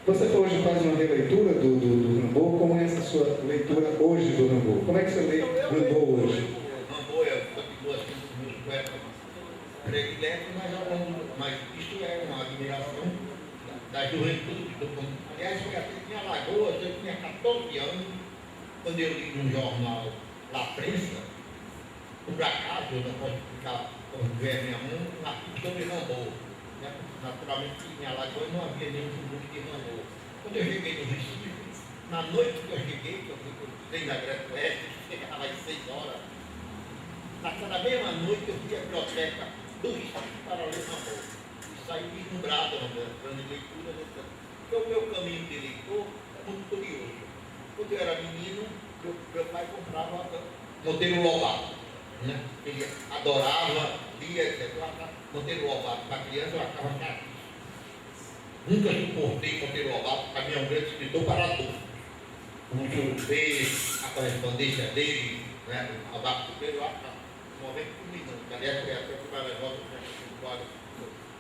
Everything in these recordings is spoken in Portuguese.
Você hoje faz uma releitura do Rimbaud. Como é essa sua leitura hoje do Rimbaud? Como é que você lê Rimbaud hoje? Rimbaud continua sendo muito poeta predileto, mas isso é uma admiração da juventude do mundo. Aliás, foi assim, em Alagoas, eu tinha 14 anos, quando eu li num jornal La Prensa, por acaso, eu não posso explicar como é minha mãe, um artigo sobre Rimbaud. Naturalmente, em Alagoas não havia nenhum grupo de Rimbaud. Quando eu cheguei no Recife, na noite que eu cheguei, que eu fui trem da Grande Oeste, chegava às 6 horas, naquela mesma noite eu fui à biblioteca do Recife para ler Rimbaud. E saí vislumbrado na grande leitura, porque o meu caminho de leitor é muito curioso. Quando eu era menino, meu pai comprava Monteiro Lobato. Né? Ele adorava, lia, etc. Monteiro Lobato para criança, eu achava chato. Nunca suportei Monteiro Lobato, para mim é um grande escritor para adultos. Não ver a correspondência dele, né? O Lobato primeiro, eu achava um momento culminante. Aliás, foi até que vai levar o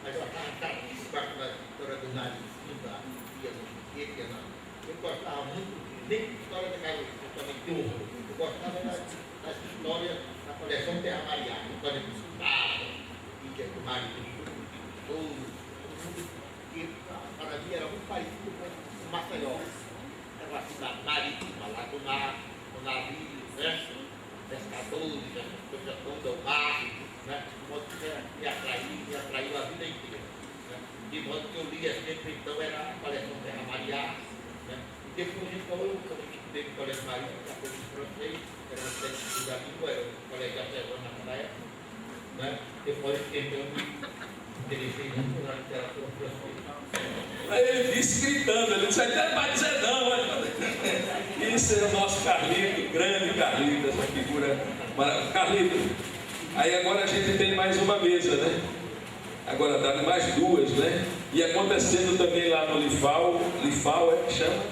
mas eu achava chatíssimo aquela história do narizinho, da tia, do chiquete, eu gostava muito, nem de história da Carolina, também de horror. Eu gostava das histórias da coleção Terra Mariana, história de Gustavo, Índia do marido do tudo, que para mim era muito parecido com Maceió. Era uma cidade marítima, lá do mar, com navios, né? Pescadores, essas coisas todas, o mar, né? De modo que me atraiu a vida inteira. Né? De modo que eu lia sempre, então, era a coleção Terra Mariana, né? E depois, então, eu estudei no Colégio Marinho, que foi em francês, era uma espécie da língua, era o Colégio Artesano naquela época, né? Depois, então, eu me interessei muito na literatura francesa. Aí ele disse gritando, ele disse, não vai dizer não, isso é o nosso Carlito, grande Carlito, essa figura maravilhosa. Carlito, aí agora a gente tem mais uma mesa, né? Agora está mais duas, né? E acontecendo também lá no Lifal é que chama?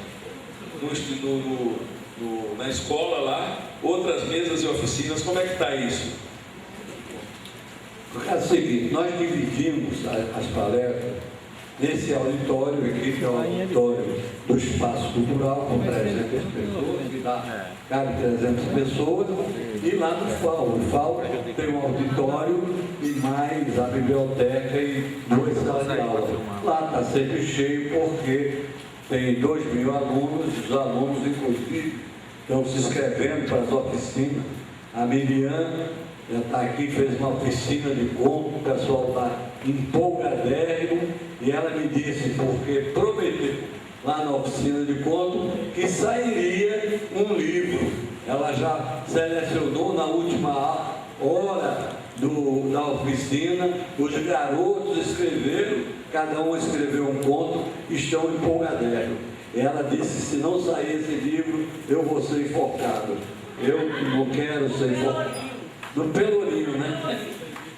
Na escola lá, outras mesas e oficinas, como é que está isso? No caso seguinte, nós dividimos as palestras nesse auditório aqui, que é o auditório do Espaço Cultural, com 300 pessoas, que cabe 300 pessoas, e lá no FAO. O FAO tem um auditório e mais a biblioteca e 2 salas de aula. Lá está sempre cheio porque tem 2.000 alunos, os alunos, inclusive, estão se inscrevendo para as oficinas. A Miriam já está aqui, fez uma oficina de conto, o pessoal está empolgadérrimo, e ela me disse, porque prometeu lá na oficina de conto, que sairia um livro. Ela já selecionou na última hora da oficina, os garotos escreveram, cada um escreveu um conto, estão empolgadérrimos. Ela disse, se não sair esse livro, eu vou ser enforcado. eu não quero ser do Pelourinho, né?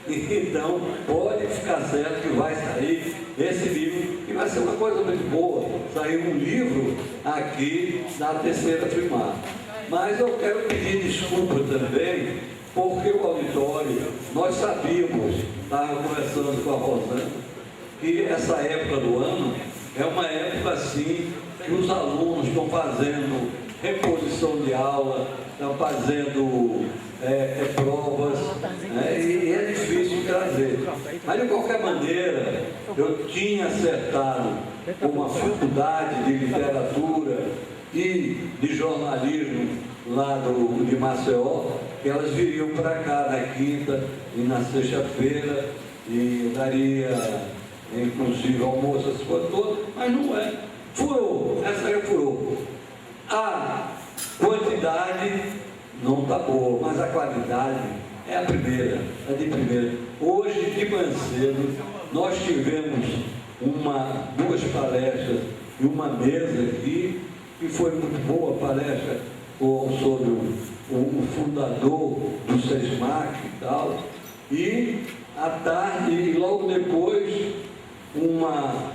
Então, pode ficar certo que vai sair esse livro, que vai ser uma coisa muito boa, sair um livro aqui da terceira primária. Mas eu quero pedir desculpa também, porque o auditório, nós sabíamos, estava conversando com a Rosana, que essa época do ano é uma época assim, que os alunos estão fazendo reposição de aula, estão fazendo provas, né? E é difícil trazer. Mas de qualquer maneira, eu tinha acertado com uma faculdade de literatura e de jornalismo lá de Maceió, que elas viriam para cá na quinta e na sexta-feira, e eu daria inclusive almoço, essas coisas todas, mas não é. Furou, essa aí furou. A quantidade não está boa, mas a qualidade é a primeira, é de primeira. Hoje, de manhã cedo, nós tivemos duas palestras e uma mesa aqui, que foi muito boa a palestra sobre o fundador do SESMAC e tal, e à tarde, e logo depois, uma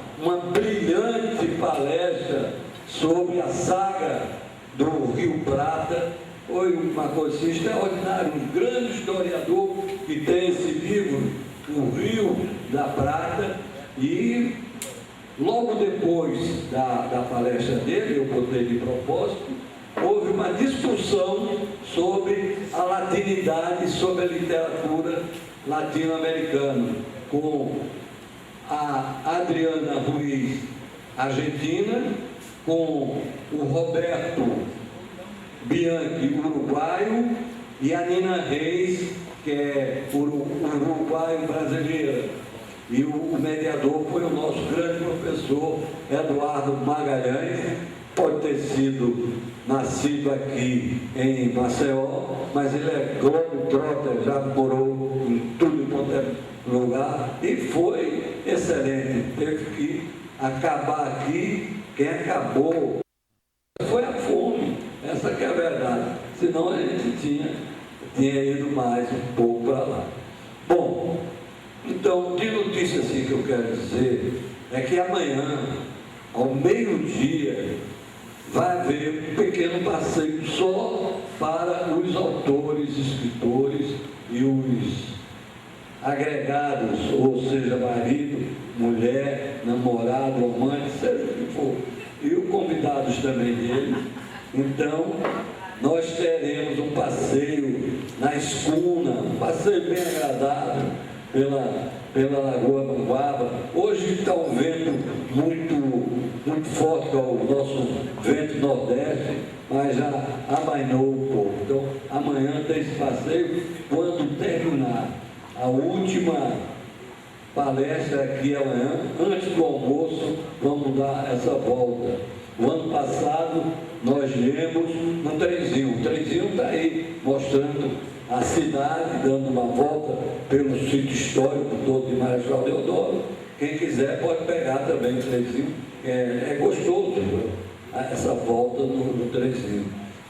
brilhante palestra sobre a saga do Rio Prata. Foi uma coisa assim, extraordinária, um grande historiador que tem esse livro, O Rio da Prata, e logo depois da palestra dele, eu botei de propósito, houve uma discussão sobre a latinidade, sobre a literatura latino-americana, com a Adriana Ruiz, argentina, com o Roberto Bianchi, uruguaio, e a Nina Reis, que é uruguaio brasileira. E o mediador foi o nosso grande professor Eduardo Magalhães, pode ter sido nascido aqui em Maceió, mas ele é globetrotter, já morou em tudo quanto é lugar, e foi excelente. Teve que acabar aqui, quem acabou foi a fome, essa que é a verdade, senão a gente tinha ido mais um pouco para lá. Bom, então, de notícia assim que eu quero dizer, é que amanhã, ao meio-dia, vai haver um pequeno passeio só para os autores, escritores e os agregados, ou seja, marido, mulher, namorado, amante, seja o que for, e os convidados também dele. Então, nós teremos um passeio na escuna, um passeio bem agradável pela Lagoa Manguaba. Hoje está um vento muito forte, que é o nosso vento nordeste, mas já amainou um pouco. Então, amanhã tem esse passeio. Quando terminar a última palestra aqui amanhã, antes do almoço, vamos dar essa volta. O ano passado, nós lemos no trenzinho. O trenzinho está aí, mostrando a cidade, dando uma volta pelo sítio histórico todo de Marechal Deodoro. Quem quiser pode pegar também o trenzinho. É gostoso, né? Essa volta no trenzinho.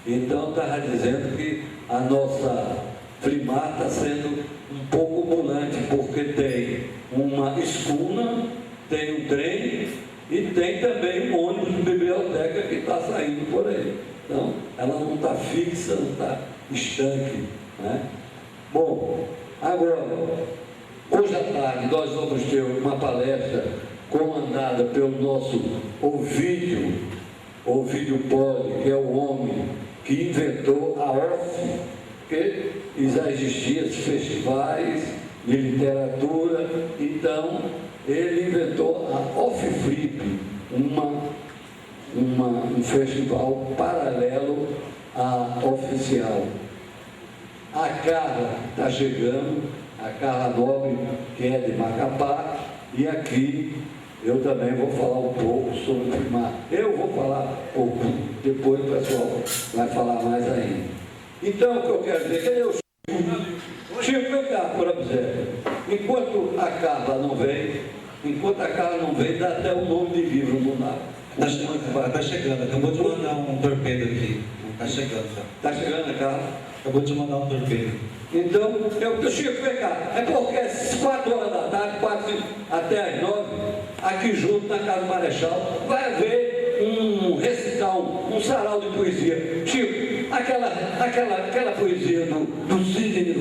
Então, estava dizendo que a nossa Frimar está sendo um pouco ambulante, porque tem uma escuna, tem um trem e tem também um ônibus de biblioteca que está saindo por aí. Então, ela não está fixa, não está estanque, né? Bom, agora, hoje à tarde nós vamos ter uma palestra comandada pelo nosso Ovídio Poli, que é o homem que inventou a OFF, porque já existiam festivais de literatura, então ele inventou a OFF-Flip, um festival paralelo à oficial. A Carla está chegando, a Carla Nobre, que é de Macapá, e aqui eu também vou falar um pouco sobre o Frimar. Eu vou falar um pouco, depois o pessoal vai falar mais ainda. Então, o que eu quero dizer, cadê o Chico? Chico, vem cá, por exemplo. Enquanto a Carla não vem, dá até o nome de livro, não dá? Está chegando, acabou de mandar um torpedo aqui. Está chegando já. Está chegando a Carla? Acabou de mandar um torpedo. Então, Chico, vem cá, é porque às 4 horas da tarde, 4 até às 9, aqui junto na Casa do Marechal, vai haver um recital, um sarau de poesia. Chico, aquela poesia do Sidney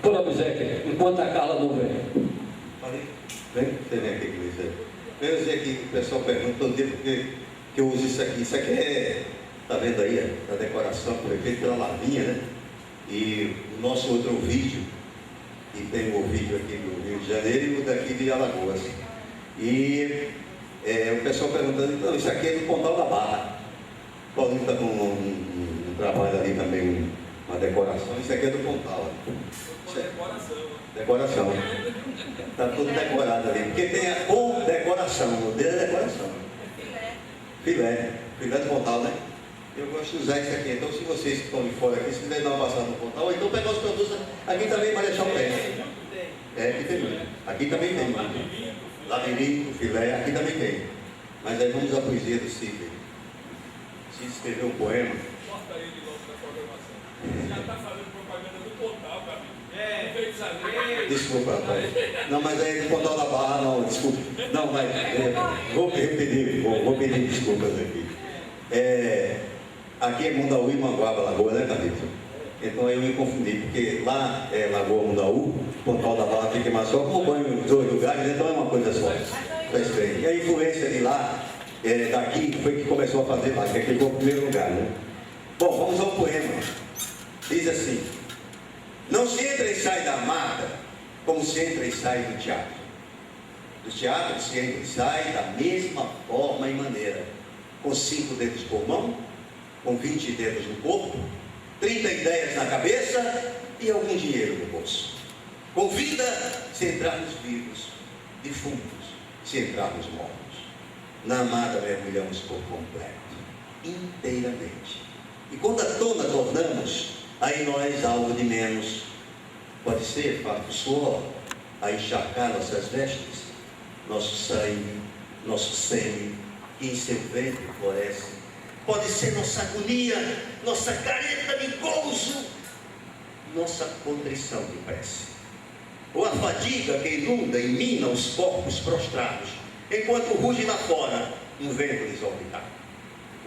Polabuzek, enquanto a Carla não vem. Vem, você vem aqui, Luiz. Vem dizer que o pessoal pergunta todo dia porque que eu uso isso aqui. Isso aqui tá vendo aí, a decoração foi feita pela Lavinha, né? E o nosso outro vídeo, que tem o vídeo aqui do Rio de Janeiro e o daqui de Alagoas. E o pessoal perguntando, então, isso aqui é do Pontal da Barra. O Paulinho está com um trabalho ali também, uma decoração. Isso aqui é do Pontal. Isso é decoração. Está tudo decorado ali. Porque tem a decoração, o dele é decoração. Filé do Pontal, né? Eu gosto de usar isso aqui. Então, se vocês que estão de fora aqui, se quiserem dar uma passada no Pontal, ou então pegar os produtos. Aqui também vai deixar o pé. Aqui tem muito. Aqui também tem muito. Labirinto, filé, aqui também tem. Mas aí vamos à poesia do Sidney. Sidney escreveu um poema. Corta ele logo na programação. Já está fazendo propaganda do Pontal, cara. Desculpa, rapaz. Não, mas aí do Pontal da Barra, não, desculpa. Não, mas vou pedir desculpas aqui. Aqui é Mundaú e Manguaba, Lagoa, né, Carlito? Então eu me confundi, porque lá é Lagoa Mundaú, Pontal da Barra fica mais só, como banho em dois lugares, então é uma coisa só. E a influência de lá, daqui, foi que começou a fazer lá, que aqui foi o primeiro lugar, né? Bom, vamos ao poema. Diz assim: não se entra e sai da mata como se entra e sai do teatro. Do teatro se entra e sai da mesma forma e maneira, com 5 dedos por mão, com 20 dedos no corpo, 30 ideias na cabeça e algum dinheiro no bolso. Com vida, se entrarmos vivos, defuntos, se entrarmos mortos. Na amada mergulhamos por completo, inteiramente. E quando à tona tornamos, aí nós algo de menos. Pode ser farto suor a encharcar nossas vestes, nosso sangue, nosso sêmen, que em seu ventre floresce. Pode ser nossa agonia, nossa careta de gozo, nossa contrição de prece. Ou a fadiga que inunda e mina os corpos prostrados, enquanto ruge lá fora um vento desorbitado.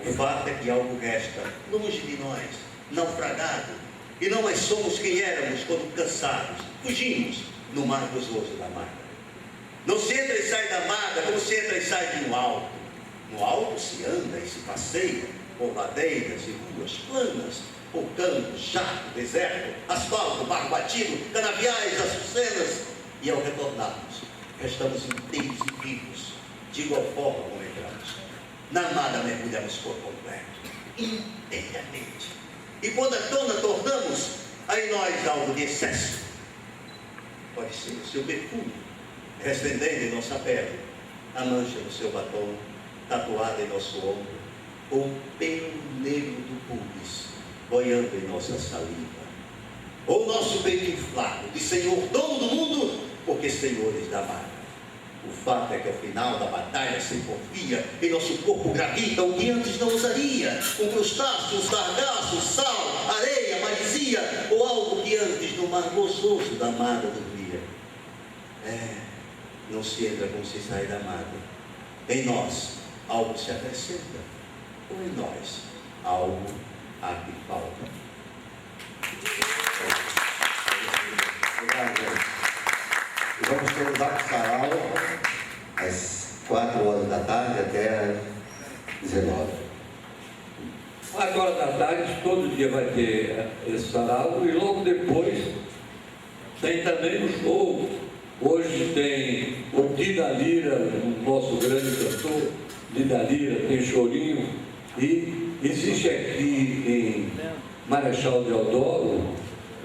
O fato é que algo resta longe de nós, naufragado, e não mais somos quem éramos quando cansados, fugimos no mar gozoso da mata. Não se entra e sai da mata como se entra e sai de um alto. No alto se anda e se passeia por ladeiras e ruas planas, por campos, charco, deserto, asfalto, barro batido, canaviais, açucenas. E ao retornarmos, restamos inteiros e vivos, de igual forma como entramos. Na amada mergulhamos por completo, inteiramente. E quando à tona tornamos, aí nós algo de excesso. Pode ser o seu perfume, resplandecendo em nossa pele, a mancha do seu batom, tatuada em nosso ombro, ou o pelo negro do pubis, boiando em nossa saliva. Ou nosso peito inflado, de Senhor dono do mundo, porque senhores da mar. O fato é que ao final da batalha se confia, em nosso corpo gravita o que antes não usaria, crustáceos, sargaços, sal, areia, maresia, ou algo que antes no mar gozoso da amada dormia. Não se entra como se sai da amada. Em nós, algo se acrescenta, ou em nós, algo há que falta. E vamos ter o Dr. Sarau às 4 horas da tarde até às 19. 4 horas da tarde, todo dia vai ter esse sarau, e logo depois tem também o show. Hoje tem o Dida Lira, o nosso grande cantor, Dida Lira, tem chorinho, e existe aqui em Marechal Deodoro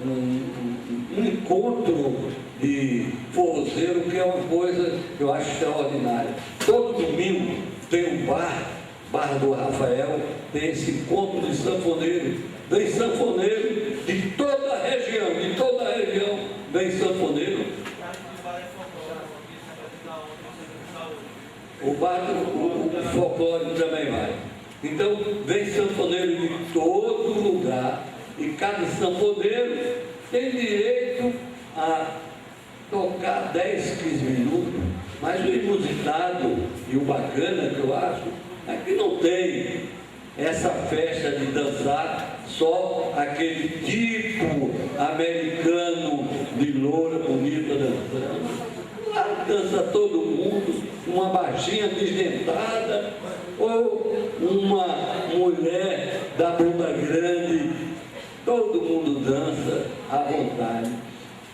um encontro de forrozeiro que é uma coisa que eu acho extraordinária. Todo domingo tem um bar do Rafael, tem esse encontro de sanfoneiro. Vem sanfoneiro de toda a região, vem sanfoneiro. O bar do folclore também vai. Então, vem sanfoneiro de todo lugar, e cada sanfoneiro tem direito a tocar 10, 15 minutos, mas o inusitado e o bacana que eu acho é que não tem essa festa de dançar só aquele tipo americano de loura bonita dançando. Lá dança todo mundo, uma baixinha desdentada ou uma mulher da bunda grande, todo mundo dança à vontade.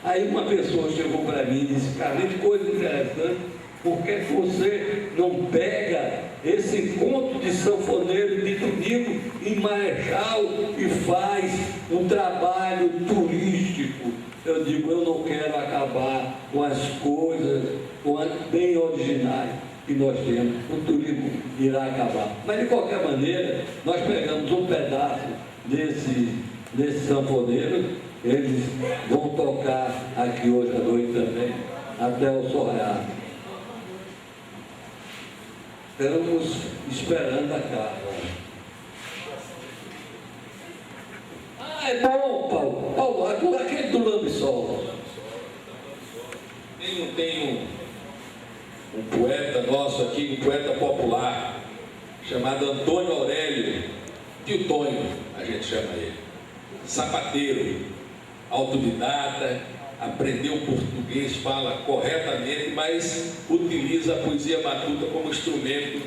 Aí uma pessoa chegou para mim e disse: Carlinhos, coisa interessante, por que você não pega esse encontro de sanfoneiro de domingo em Marechal e faz um trabalho turístico? Eu digo, eu não quero acabar com as coisas bem originais que nós temos. O turismo irá acabar. Mas de qualquer maneira, nós pegamos um pedaço desse sanfoneiro. Eles vão tocar aqui hoje à noite também, até o sol raiar. Estamos esperando a casa. Ah, é bom, Paulo. Paulo, aquele do Lambisol. Tem um poeta nosso aqui, um poeta popular, chamado Antônio Aurélio, Tio Tonho, a gente chama ele. Sapateiro, autodidata, aprendeu português, fala corretamente, mas utiliza a poesia matuta como instrumento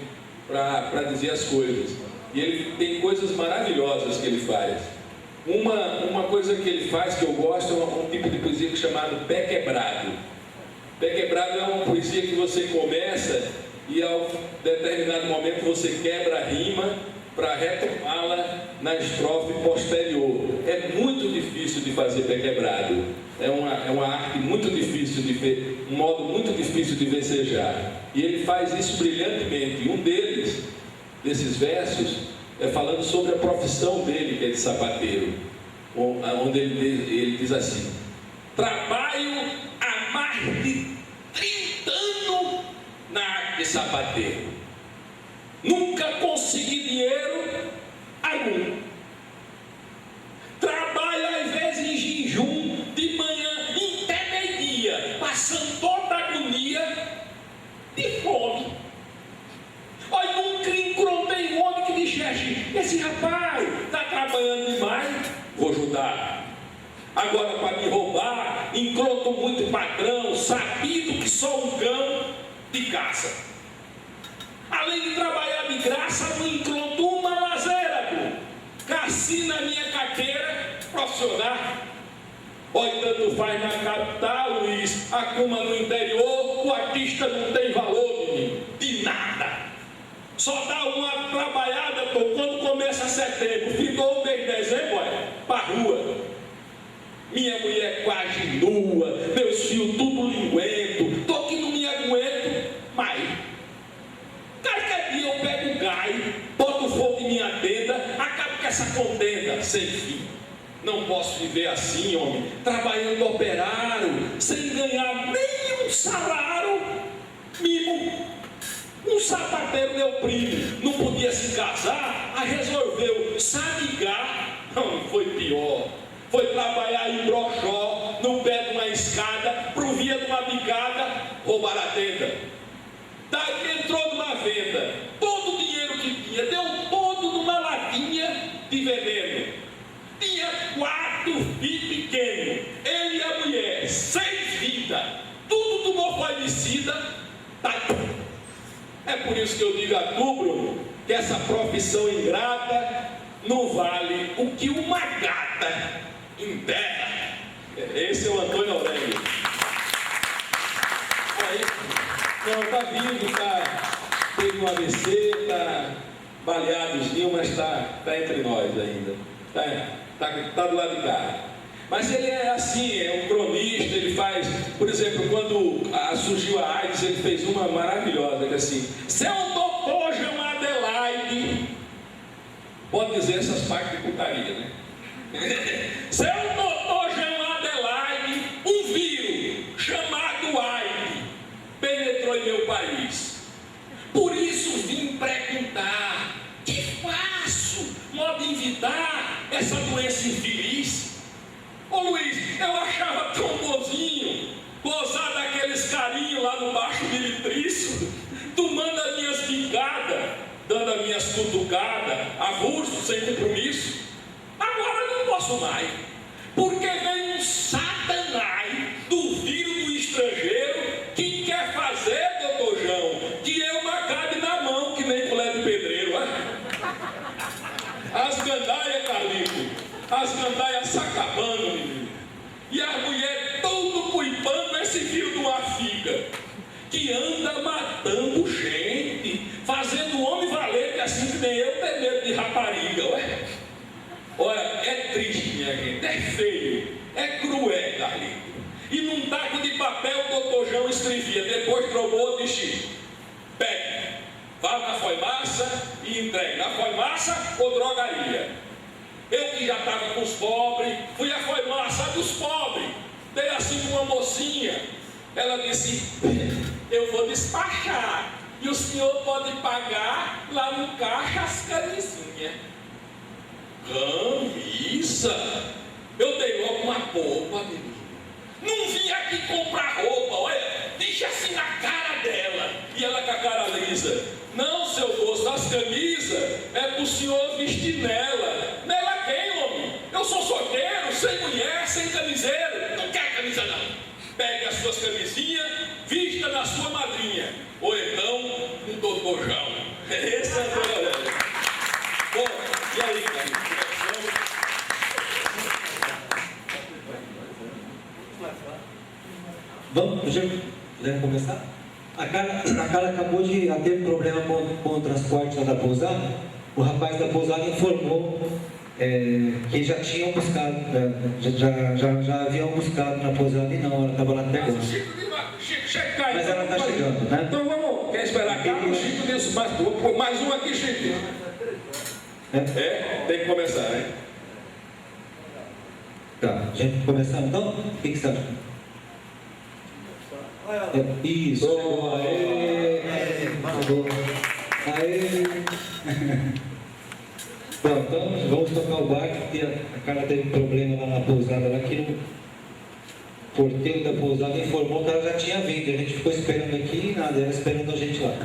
para dizer as coisas. E ele tem coisas maravilhosas que ele faz. Uma coisa que ele faz, que eu gosto, é um tipo de poesia chamado pé quebrado. Pé quebrado é uma poesia que você começa e ao determinado momento você quebra a rima para retomá-la na estrofe posterior. É muito difícil de fazer pé quebrado. É uma arte muito difícil de ver, um modo muito difícil de vencejar. E ele faz isso brilhantemente. Um desses versos, é falando sobre a profissão dele, que é de sapateiro, onde ele diz assim: trabalho há mais de 30 anos na arte de sapateiro. Nunca consegui dinheiro algum. Trabalho às vezes em jejum, de manhã até meio-dia, passando toda a agonia de fome. Olha, nunca encontrei um homem que dissesse: esse rapaz está trabalhando demais, vou ajudar. Agora, para me roubar, encontro muito patrão, sabido que sou um cão de caça. Além de trabalhar de graça, não encontro uma lazeira, cassi na minha carteira profissional. Olha, tanto faz na capital, Luiz, a cuma no interior, o artista não tem valor, menino, de nada. Só dá uma trabalhada, quando começa setembro, ficou o mês de dezembro, olha, para a rua. Minha mulher quase nua, meus filhos tudo linguento, estou que não me aguento mais. Cada dia eu pego um gás, boto fogo em minha tenda, acabo com essa contenda sem fim. Não posso viver assim, homem, trabalhando operário, sem ganhar nem um salário mínimo. Um sapateiro, meu primo, não podia se casar, aí resolveu samigar. Não, foi pior. Foi trabalhar em brochó, no pé de uma escada, pro via de uma bicada, roubar a tenda. Daí entrou numa venda, todo o dinheiro que tinha, deu todo numa latinha de veneno. Tinha 4 filhos pequenos, ele e a mulher, 6 vidas, tudo tomou falecida. É por isso que eu digo a tu, Bruno, que essa profissão ingrata não vale o que uma gata enterra. Esse é o Antônio Aurélio. Aí, não, está vivo, teve um AVC, está baleadozinho, mas está entre nós ainda. Está do lado de cá. Mas ele é assim, é um cronista, ele faz, por exemplo, quando surgiu a AIDS, ele fez uma maravilhosa, que é assim: seu doutor João Adelaide, pode dizer essas partes de putaria, né? Seu doutor João Adelaide, um vírus chamado AIDS penetrou em meu país. Por isso vim perguntar, de fato, sem compromisso. Agora eu não posso mais, porque vem um satanás do vírus do estrangeiro que quer fazer, doutor João, que eu não acabe na mão, que nem colher de pedreiro, as gandaias, Carlito, as gandaias se acabando, menino. E as mulheres tudo cuipando esse fio de uma figa, que anda matando gente, fazendo o homem valente assim que nem eu tenho medo de rapariga, ué. Olha, é triste, minha gente, é feio, é cruel, Carlito. E num taco de papel o doutor João escrevia, depois trocou, disse: pegue, vá na Foimaça e entregue. Na Foimaça ou drogaria? Eu que já estava com os pobres, fui à Foimaça dos pobres, dei assim com uma mocinha. Ela disse: eu vou despachar, e o senhor pode pagar lá no caixa as camisinhas. Camisa? Eu dei logo uma roupa, menino. Não vim aqui comprar roupa, olha, deixa assim na cara dela. E ela com a cara lisa: não, seu moço, as camisas é para o senhor vestir nela. Nela quem, homem? Eu sou solteiro, sem mulher, sem camiseiro. Não quero camisa não. Pegue as suas camisinhas, vista na sua madrinha, ou então no doutor João. Esse é o galera. Bom, e aí, cara? Vamos, já podemos começar? A Carla acabou de ter um problema com o transporte lá da pousada. O rapaz da pousada informou que já tinham buscado, já haviam buscado na pousada e não, ela estava lá até agora. Mas ela está chegando, né? Então vamos, quer esperar aqui? O Chico disse mais um aqui, Chico. Tem que começar, né? Tá, a gente começar então? O que você acha? Isso, chegou. Aê. Bom, então vamos tocar o barco, porque a Carla teve problema lá na pousada, lá que o porteiro da pousada informou que ela já tinha vindo. A gente ficou esperando aqui e nada, ela esperando a gente lá.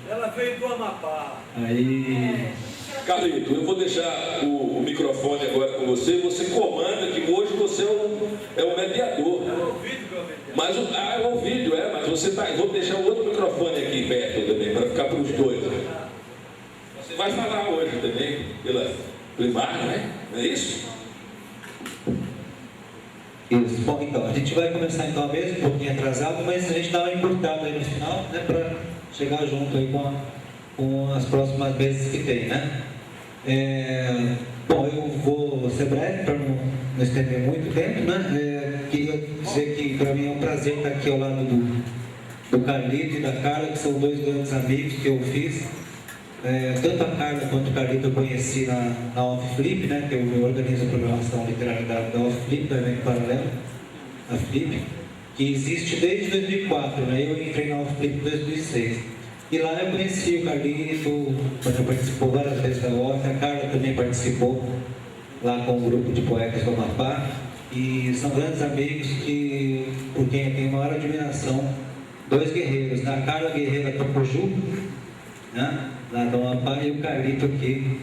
Ela veio do Amapá. Aí. Carlito, eu vou deixar o microfone agora com você. Você comanda, que hoje você é o mediador. É o vídeo que eu mediador. Mas é o vídeo, mas você tá. Vou deixar o outro microfone aqui perto também, para ficar para os dois. Você vai falar hoje também, pela imagem, né? Não é isso? Isso. Bom, então, a gente vai começar então mesmo, um pouquinho atrasado, mas a gente dá uma encurtada aí no final, né, para chegar junto aí com as próximas vezes que tem, né? Bom, eu vou ser breve para não estender muito tempo, né? Queria dizer que para mim é um prazer estar aqui ao lado do Carlito e da Carla, que são dois grandes amigos que eu fiz. Tanto a Carla quanto o Carlito eu conheci na Off Flip, né? Que eu organizo a programação literária da Off Flip, do evento paralelo, a Flip, que existe desde 2004, né? Eu entrei na Off Flip em 2006. E lá eu conheci o Carlito, quando participou várias vezes da Off, a Carla também participou lá com o grupo de poetas do Amapá, e são grandes amigos por quem eu tenho maior admiração. Dois guerreiros, né? A Carla guerreira Tocoju, né? Lá do Amapá, e o Carlito aqui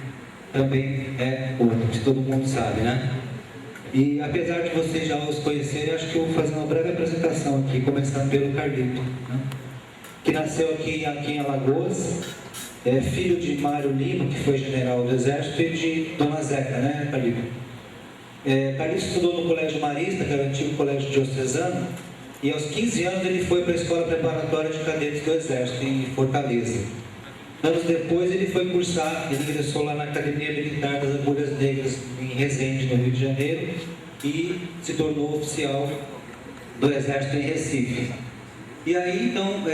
também é outro, que todo mundo sabe, né? E apesar de vocês já os conhecerem, acho que eu vou fazer uma breve apresentação aqui, começando pelo Carlito, né? Que nasceu aqui em Alagoas, filho de Mário Lima, que foi general do Exército, e de Dona Zeca, né, Carlito? Carlito estudou no Colégio Marista, que era o antigo Colégio Diocesano, e aos 15 anos ele foi para a Escola Preparatória de Cadetes do Exército, em Fortaleza. Anos depois ele foi cursar, ele ingressou lá na Academia Militar das Agulhas Negras, em Resende, no Rio de Janeiro, e se tornou oficial do Exército em Recife. E aí, então,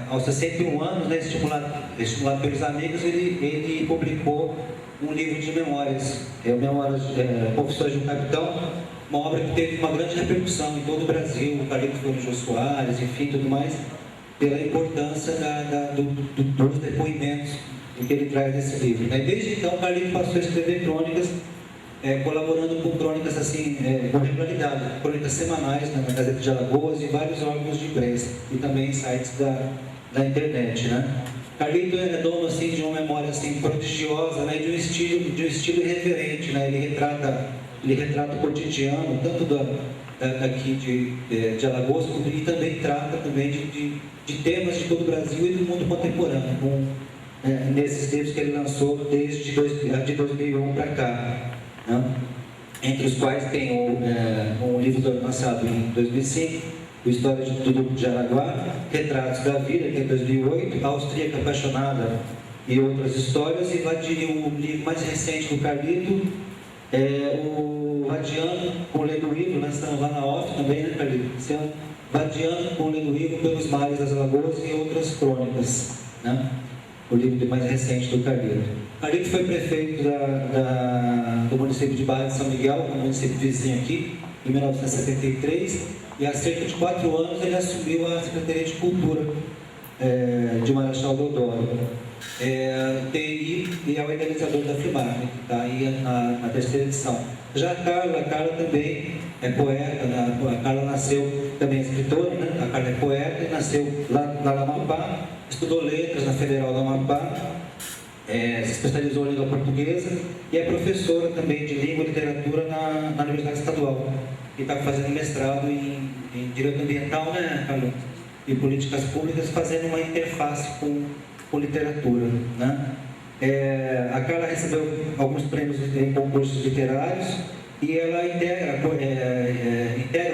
aos 61 anos, né, estimulado pelos amigos, ele publicou um livro de memórias, Confissões de um Capitão, uma obra que teve uma grande repercussão em todo o Brasil. O Carlito foi no Jô Soares, enfim, tudo mais, pela importância dos depoimentos que ele traz nesse livro, né? Desde então, o Carlito passou a escrever crônicas, colaborando com crônicas assim, com regularidade, crônicas semanais na Gazeta de Alagoas e vários órgãos de imprensa e também em sites da internet, né? Carlito é dono assim, de uma memória assim, prodigiosa, né, de um estilo irreverente. Né? Ele retrata o cotidiano, tanto daqui de Alagoas, e também trata também de temas de todo o Brasil e do mundo contemporâneo, nesses livros que ele lançou desde de 2001 para cá. Né? Entre os quais tem um livro lançado em 2005, o História do Duque de Jaraguá, Retratos da Vida, que é 2008, Austríaca Apaixonada e Outras Histórias, e o livro mais recente do Carlito é o Vadiando com o Lendo Livro, lançando lá na OFF também, né, Carlito? Vadiando com o Lendo Livro pelos Mares das Alagoas e Outras Crônicas, né? O livro mais recente do Carlito. Carlito foi prefeito do município de Barra de São Miguel, um município vizinho aqui, em 1973, e há cerca de 4 anos ele assumiu a Secretaria de Cultura de Marechal Deodoro. E é o idealizador da Flimark, que está aí na 3ª edição. Já a Carla também é poeta, né? A Carla nasceu, também é escritora, né? A Carla é poeta, nasceu lá no Amapá, estudou letras na Federal do Amapá, se especializou em língua portuguesa e é professora também de língua e literatura na Universidade Estadual. E está fazendo mestrado em Direito Ambiental, né, Carlos? E Políticas Públicas, fazendo uma interface com literatura, né? A Carla recebeu alguns prêmios em concursos literários e ela integra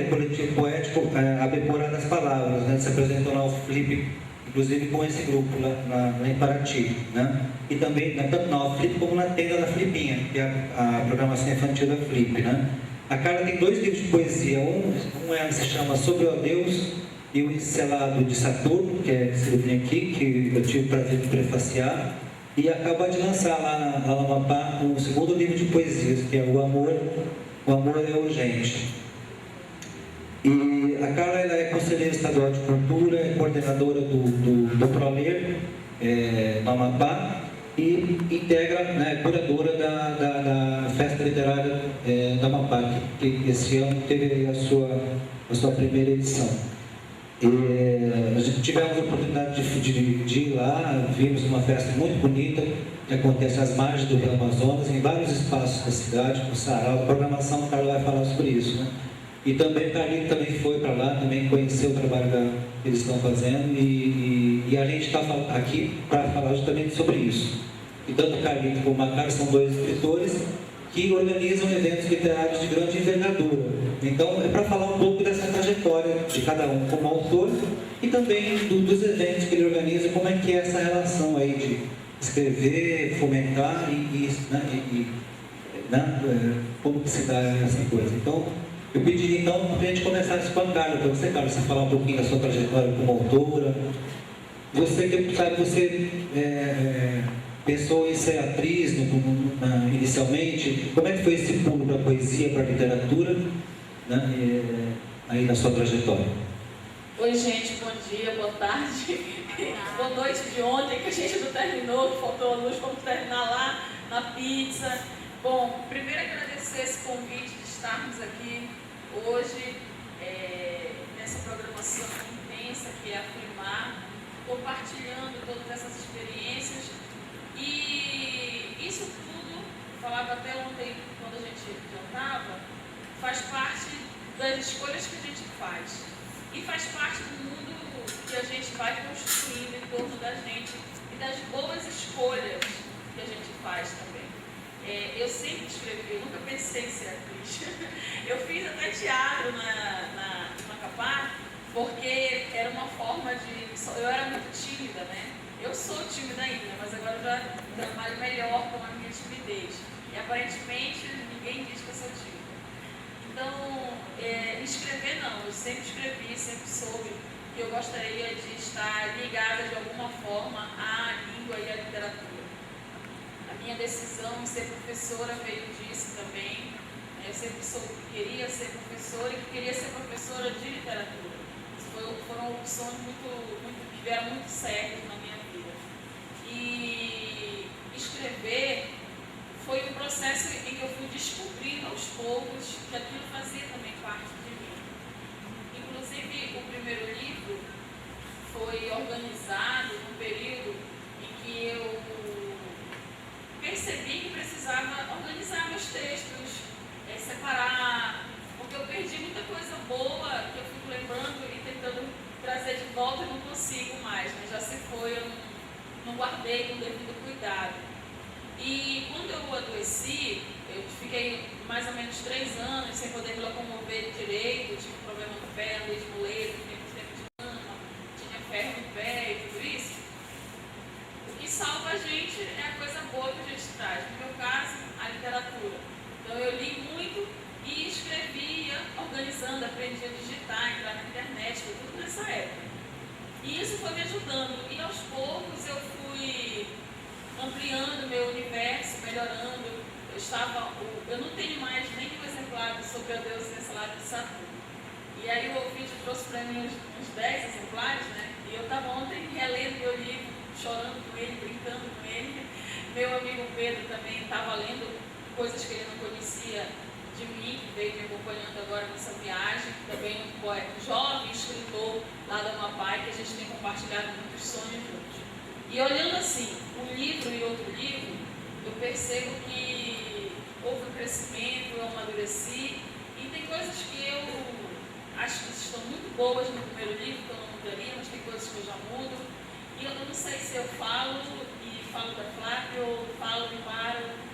o coletivo poético Abepora das Palavras, né? Se apresentou na UFLIP, inclusive com esse grupo lá em Paraty, né? E também, tanto na UFLIP como na tenda da Flipinha, que é a programação infantil da Flip, né? A Carla tem 2 livros de poesia, um se chama Sobre o Deus e o Encelado de Saturno, que é esse livrinho aqui, que eu tive o prazer de prefaciar, e acaba de lançar lá na Amapá um 2º livro de poesias, que é O Amor é Urgente. E a Carla ela é conselheira estadual de cultura, é coordenadora do ProLer no Amapá, e integra, né, curadora da Festa Literária da Amapá, que esse ano teve a sua primeira edição. Tivemos a oportunidade de ir lá, vimos uma festa muito bonita, que acontece às margens do Rio Amazonas, em vários espaços da cidade, com sarau, a programação, o Carlos vai falar sobre isso, né? E também o Carlito também foi para lá, também conheceu o trabalho que eles estão fazendo, e a gente está aqui para falar justamente sobre isso. E tanto o Carlito como a Carla são 2 escritores que organizam eventos literários de grande envergadura. Então, é para falar um pouco dessa trajetória de cada um como autor e também dos eventos que ele organiza, como é que é essa relação aí de escrever, fomentar como que se dá essa coisa. Então, eu pediria então para a gente começar com a Carla, para você, Carla, você falar um pouquinho da sua trajetória como autora. Você que sabe, você pensou em ser atriz inicialmente. Como é que foi esse pulo para a poesia, para a literatura, né, aí na sua trajetória? Oi, gente, bom dia, boa tarde, boa noite de ontem, que a gente não terminou, que faltou a luz, vamos terminar lá na pizza. Bom, primeiro agradecer esse convite de estarmos aqui hoje, nessa programação intensa que é a Flimark, compartilhando todas essas experiências. E isso tudo, eu falava até ontem quando a gente jantava, faz parte das escolhas que a gente faz. E faz parte do mundo que a gente vai construindo em torno da gente e das boas escolhas que a gente faz também. Eu sempre escrevi, eu nunca pensei em ser atriz. Eu fiz até teatro na Macapá, porque era uma forma de... Eu era muito tímida, né? Eu sou tímida ainda, mas agora eu já trabalho melhor com a minha timidez. E aparentemente ninguém diz que eu sou tímida. Então, escrever não, eu sempre escrevi, sempre soube que eu gostaria de estar ligada de alguma forma à língua e à literatura. A minha decisão em ser professora veio disso também. Eu sempre soube que queria ser professora e que queria ser professora de literatura. Foram opções que vieram muito certas na minha vida. E escrever foi um processo em que eu fui descobrindo aos poucos que aquilo fazia também parte de mim. Inclusive, o primeiro livro foi organizado num período aprendi a digitar, entrar na internet, foi tudo nessa época. E isso foi me ajudando. E aos poucos eu fui ampliando meu universo, melhorando. Eu não tenho mais nenhum exemplar sobre a deusa ensalada de Saturno. E aí o vídeo trouxe para mim uns 10 exemplares, né? E eu estava ontem relendo meu livro, chorando com ele, brincando com ele. Meu amigo Pedro também estava lendo coisas que ele não conhecia de mim, que veio me acompanhando agora nessa viagem. Também um poeta, um jovem escritor lá do Amapá, que a gente tem compartilhado muitos sonhos juntos. E olhando assim, um livro e outro livro, eu percebo que houve um crescimento, eu amadureci, e tem coisas que eu acho que estão muito boas no primeiro livro, que eu não mudaria, mas tem coisas que eu já mudo. E eu não sei se eu falo e falo da Flávia, ou falo e paro.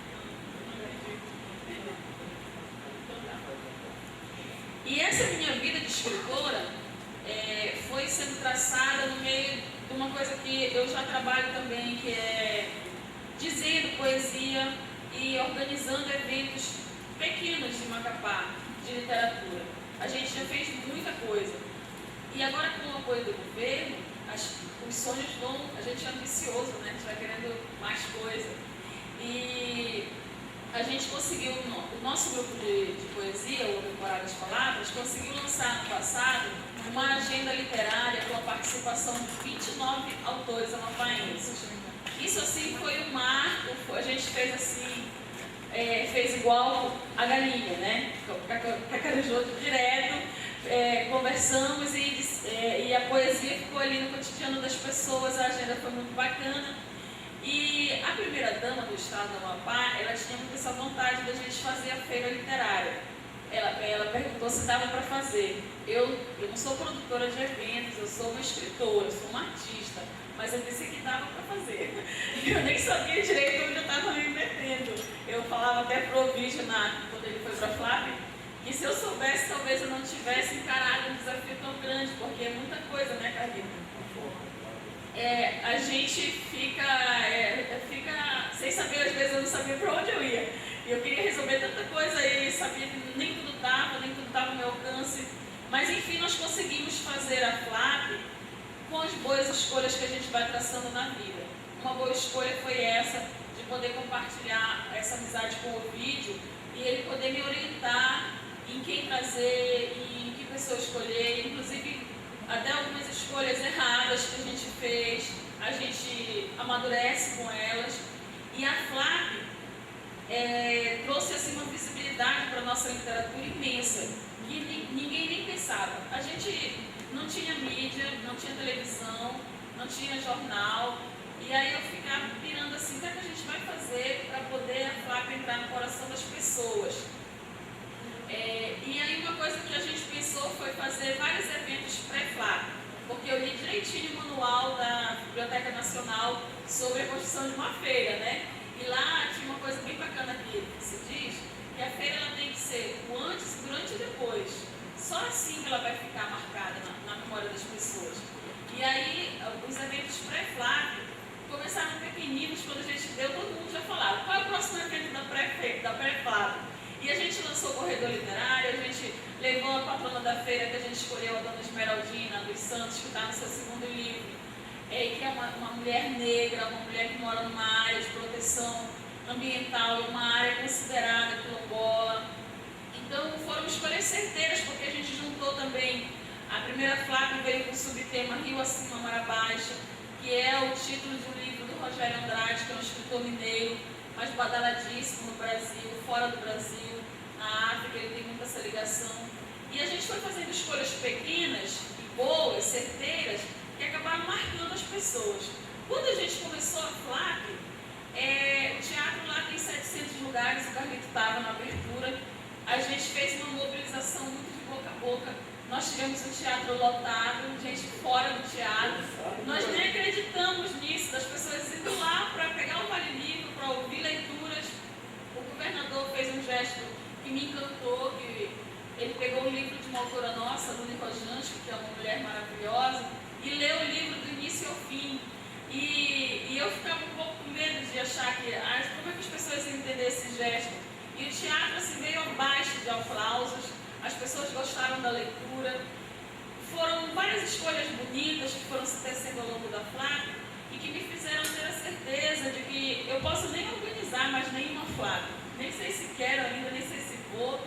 E essa minha vida de escritora foi sendo traçada no meio de uma coisa que eu já trabalho também, que é dizendo poesia e organizando eventos pequenos de Macapá, de literatura. A gente já fez muita coisa. E agora, com o apoio do governo, os sonhos vão... A gente é ambicioso, né? A gente vai querendo mais coisa. E a gente conseguiu, o nosso grupo de poesia, o Temporada das Palavras, conseguiu lançar no passado uma agenda literária com a participação de 29 autores amapaenses. Isso, assim, foi um marco. A gente fez assim... fez igual a galinha, né? Cacarejou direto, conversamos e a poesia ficou ali no cotidiano das pessoas, a agenda foi muito bacana. E a primeira-dama do estado do Amapá, ela tinha muito essa vontade da gente fazer a feira literária. Ela perguntou se dava para fazer. Eu não sou produtora de eventos, eu sou uma escritora, eu sou uma artista, mas eu disse que dava para fazer. Eu nem sabia direito onde eu estava me metendo. Eu falava até pro Ovídio, quando ele foi para a Flávia, que se eu soubesse, talvez eu não tivesse encarado um desafio tão grande, porque é muita coisa, né, Carlita? A gente fica sem saber, às vezes eu não sabia para onde eu ia. E eu queria resolver tanta coisa e sabia que nem tudo estava ao meu alcance. Mas enfim, nós conseguimos fazer a Flávia com as boas escolhas que a gente vai traçando na vida. Uma boa escolha foi essa, de poder compartilhar essa amizade com o Ovídio e ele poder me orientar em quem trazer, em que pessoa escolher, inclusive até algumas escolhas erradas que a gente fez, a gente amadurece com elas. E a Flávia trouxe assim, uma visibilidade para a nossa literatura imensa, que ninguém nem pensava. A gente não tinha mídia, não tinha televisão, não tinha jornal, e aí eu ficava pirando assim, o que é que a gente vai fazer para poder a Flávia entrar no coração das pessoas? E aí uma coisa que a gente pensou foi fazer vários eventos pré-Flávia, porque eu li direitinho o manual da Biblioteca Nacional sobre a construção de uma feira, né? E lá tinha uma coisa bem bacana que se diz, que a feira ela tem que ser o antes, durante e depois. Só assim que ela vai ficar marcada na memória das pessoas. E aí, os eventos pré-Flávia começaram pequeninos, quando a gente deu, todo mundo já falava, qual é o próximo evento da pré-Flávia? E a gente lançou o Corredor Literário, a gente levou a patrona da feira, que a gente escolheu, a dona Esmeraldina dos Santos, que está no seu segundo livro, que é uma mulher negra, uma mulher que mora numa área de proteção ambiental, uma área considerada quilombola. Então foram escolhas certeiras, porque a gente juntou também, a primeira Flávia veio com o subtema Rio Acima, Mar Abaixo, que é o título de um livro do Rogério Andrade, que é um escritor mineiro, mas badaladíssimo no Brasil, fora do Brasil, na África, ele tem muita essa ligação. E a gente foi fazendo escolhas pequenas e boas, certeiras, que acabaram marcando as pessoas. Quando a gente começou a Flávia, o teatro lá tem 700 lugares, o Carlito estava na abertura, a gente fez uma mobilização muito de boca a boca. Nós tivemos um teatro lotado, gente fora do teatro. Nós nem acreditamos nisso, das pessoas indo lá para pegar o Vale Livro, para ouvir leituras. O governador fez um gesto que me encantou, que ele pegou o livro de uma autora nossa, Luni Rojansky, que é uma mulher maravilhosa, e leu o livro do início ao fim. E eu ficava um pouco com medo de achar como é que as pessoas iam entender esse gesto. E o teatro assim, veio abaixo de aplausos, as pessoas gostaram da leitura. Foram várias escolhas bonitas que foram se tecendo ao longo da FLAC e que me fizeram ter a certeza de que eu posso nem organizar mais nenhuma FLAC. Nem sei se quero ainda, nem sei se vou,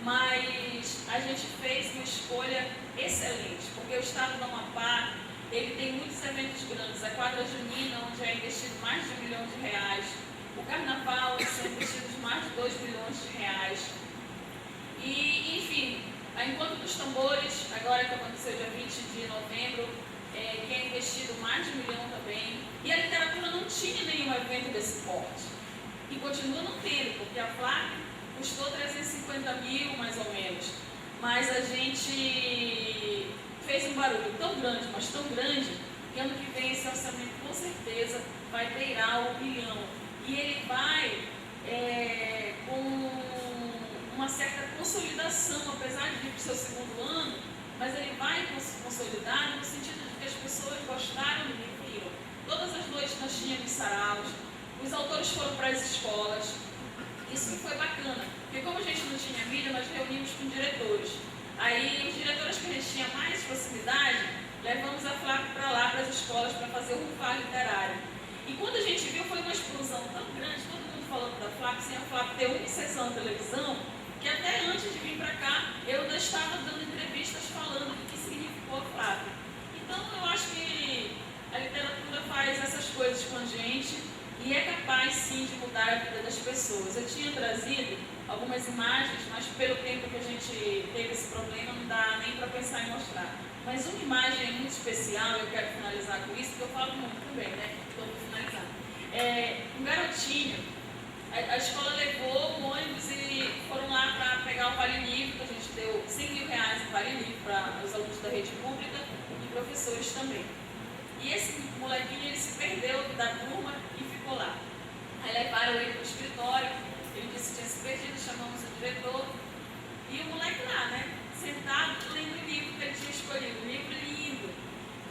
mas a gente fez uma escolha excelente, porque o estado do Amapá, ele tem muitos eventos grandes. A quadra junina, onde é investido mais de R$1 milhão, o carnaval, onde são investidos mais de R$2 milhões. E, enfim, a Encontro dos Tambores, agora que aconteceu dia 20 de novembro, que é investido mais de R$1 milhão também. E a literatura não tinha nenhum evento desse porte. E continua não tendo, porque a FLAC custou 350 mil, mais ou menos. Mas a gente fez um barulho tão grande, mas tão grande, que ano que vem esse orçamento com certeza vai beirar o R$1 milhão. E ele vai com uma certa consolidação, apesar de vir para o seu segundo ano, mas ele vai consolidado no sentido de que as pessoas gostaram do livro. Todas as noites nós tínhamos saraus, os autores foram para as escolas. Isso que foi bacana, porque como a gente não tinha mídia, nós reunimos com diretores. Aí os diretores que a gente tinha mais proximidade, levamos a FLAC para lá, para as escolas, para fazer o rufar literário. E quando a gente viu, foi uma explosão tão grande, todo mundo falando da FLAC, sem a FLAC ter uma sessão de televisão, que até antes de vir para cá, eu ainda estava dando entrevistas falando do que significou a FLAC. Então eu acho que a literatura faz essas coisas com a gente e é capaz sim de mudar a vida das pessoas. Eu tinha trazido algumas imagens, mas pelo tempo que a gente teve esse problema, não dá nem para pensar em mostrar. Mas uma imagem muito especial, eu quero finalizar com isso, porque eu falo muito também, né? Então vou finalizar. Um garotinho, a escola levou um ônibus e foram lá para pegar o Vale Livre, que a gente deu R$100 mil em Vale Livre para os alunos da rede pública e professores também. E esse molequinho, ele se perdeu da turma e ficou lá. Aí levaram ele para o escritório, ele disse que tinha se perdido, chamamos o diretor, e o moleque lá, né, sentado, lendo o livro que ele tinha escolhido, um livro lindo.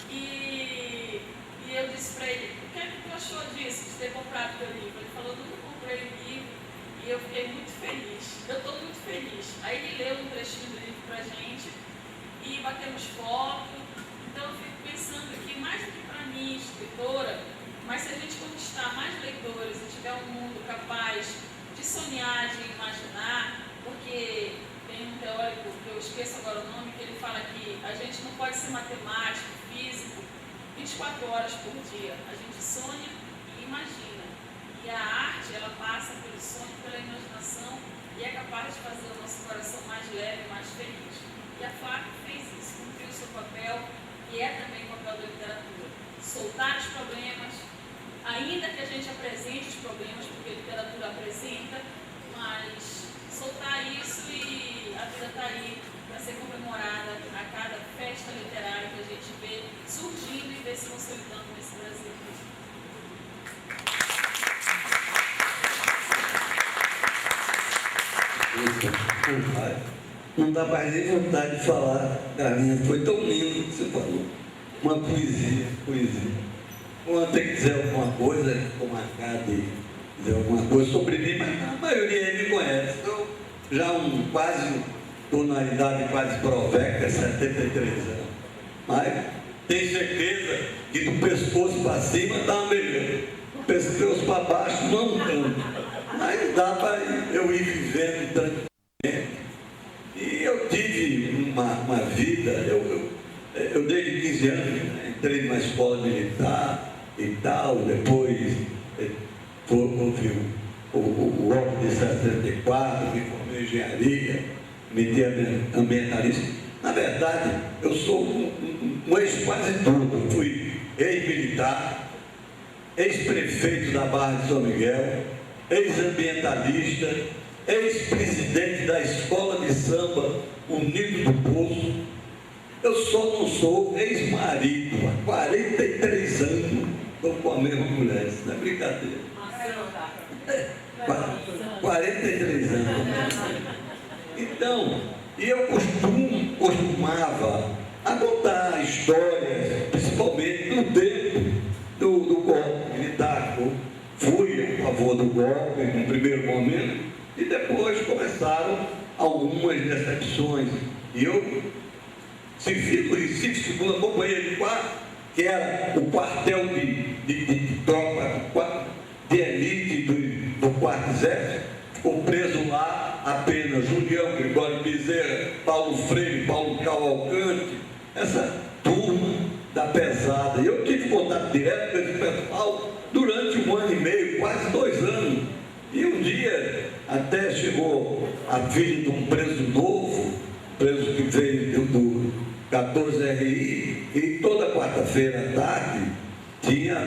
E eu disse para ele, o que é que tu achou disso, de ter comprado o teu livro? Ele falou, nunca comprei o livro, e eu fiquei muito feliz, eu estou muito feliz. Aí ele leu um trechinho do livro para a gente, e batemos foto. Então eu fico pensando que, mais do que para mim, escritora, mas se a gente conquistar mais leitores e tiver um mundo capaz de sonhar, de imaginar, porque tem um teórico, que eu esqueço agora o nome, que ele fala que a gente não pode ser matemático, físico, 24 horas por dia. A gente sonha e imagina. E a arte, ela passa pelo sonho, pela imaginação, e é capaz de fazer o nosso coração mais leve, mais feliz. E a FLAC fez isso, cumpriu o seu papel, que é também o papel da literatura. Soltar os problemas, ainda que a gente apresente os problemas, porque a literatura apresenta, mas soltar isso e a vida está aí para ser comemorada a cada festa literária que a gente vê surgindo e vê se consolidando nesse Brasil. Não dá mais nem vontade de falar, Carlinha. Foi tão lindo que você falou. Uma poesia. Quando tem que dizer alguma coisa, estou marcado de dizer alguma coisa sobre mim, mas a maioria aí me conhece. Então, já estou na idade quase proveca, 73 anos. Mas tenho certeza que do pescoço para cima está melhor. Do pescoço para baixo não tanto. Mas dá para eu ir vivendo tranquilamente. E eu tive uma vida, eu desde 15 anos entrei numa escola militar e tal, depois houve o golpe de 74, me formei em engenharia, meti ambientalista. Na verdade, eu sou um ex-quase tudo. Fui ex-militar, ex-prefeito da Barra de São Miguel, ex-ambientalista, ex-presidente da Escola de Samba Unido do Poço. Eu só não sou ex-marido. Há 43 anos estou com a mesma mulher. Isso não é brincadeira. 43 anos. Então, e eu costumava a contar histórias, principalmente no tempo do golpe militar. Eu fui a favor do golpe no primeiro momento, e depois começaram algumas decepções. E eu vivi no Recife, segunda companhia de quarto, que era o quartel de tropa, de elite do quarto exército. Ficou preso lá apenas Julião, Gregório Bezerra, Paulo Freire, Paulo Cavalcante, essa turma da pesada. E eu tive contato direto com esse pessoal durante 1 ano e meio, quase 2 anos. E um dia até chegou a filha de um preso novo, preso que veio do 14RI, e toda quarta-feira à tarde tinha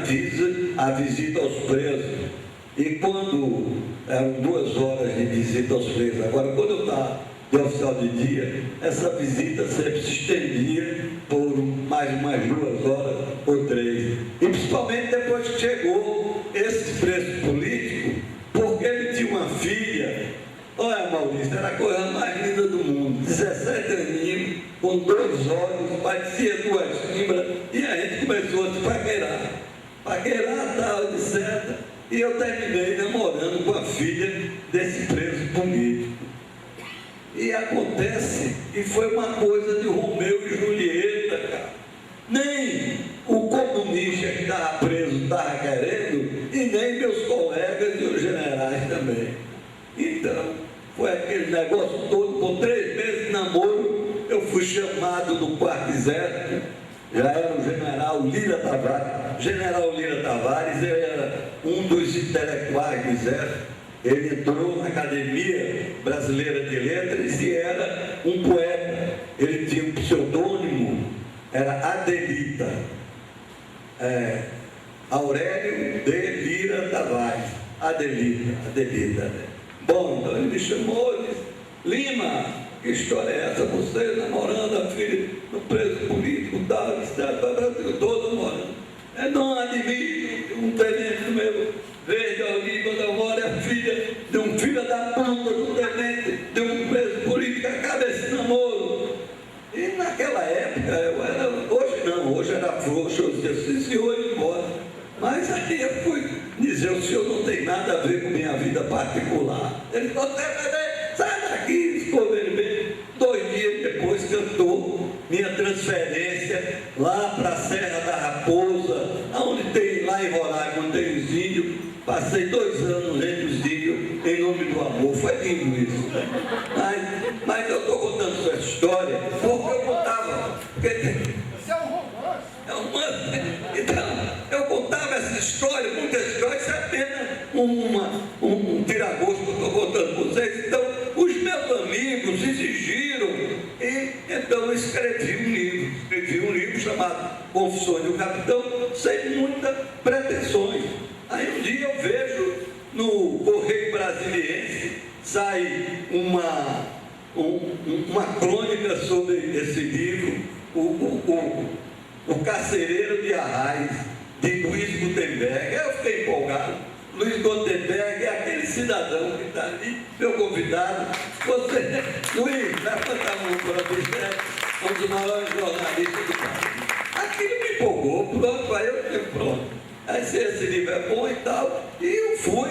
a visita aos presos. E quando eram 2 horas de visita aos presos, agora quando eu estava de oficial de dia, essa visita sempre se estendia por mais umas 2 horas ou 3. E principalmente depois que chegou esse preso político, porque ele tinha uma filha, olha Maurício, era a coisa mais linda do mundo, 17 aninhos, com 2 olhos, parecia 2 fimbras, e a gente começou a se paquerar, tal, etc. E eu terminei namorando com a filha desse preso político. E acontece que foi uma coisa de Romeu e Julieta, cara. Nem o comunista que estava preso estava querendo, e nem meus colegas e os generais também. Então, foi aquele negócio todo, com 3 meses de namoro, eu fui chamado do quarto exército, já era o general Lira Tavares. General Lira Tavares, ele era um dos intelectuais do exército. Ele entrou na Academia Brasileira de Letras e era um poeta. Ele tinha um pseudônimo, era Adelita, Aurélio de Lira Tavares. Adelita. Né? Bom, então ele me chamou e disse: Lima, que história é essa? Você namorando a filha do preso político, tal, etc. Eu estou namorando. Não admito um tenente meu verde oliva da Mora, é filha de um filho da puta do tenente, de um preso político, acaba esse namoro. E naquela época, hoje não, hoje era frouxo, eu dizia assim, senhor, ir embora. Mas aí eu fui dizer, o senhor não tem nada a ver com minha vida particular. Ele falou, sai daqui, ficou vermelho. 2 dias depois cantou minha transferência lá para a Serra da Raposa, onde tem, lá em Roraima, onde tem os índios. Passei 2 anos entre os índios em nome do amor. Foi lindo isso. Mas eu estou contando essa história porque eu contava. Isso é um romance. Então, eu contava essa história, muitas histórias, isso é apenas um tiragosto que eu estou contando para vocês. Então, os meus amigos exigiram, e então eu escrevi um livro chamado Confissões do Capitão, sem muitas pretensões. Aí um dia eu vejo no Correio Brasiliense sai uma crônica sobre esse livro, o Carcereiro de Arraiz, de Luiz Gutenberg. Eu fiquei empolgado. Luiz Gutenberg é aquele cidadão que está ali, meu convidado. Você, Luiz, levanta a mão para você, é um dos maiores jornalistas do país. Aquilo me empolgou, pronto, aí eu fiquei pronto. Aí esse livro é bom e tal, e eu fui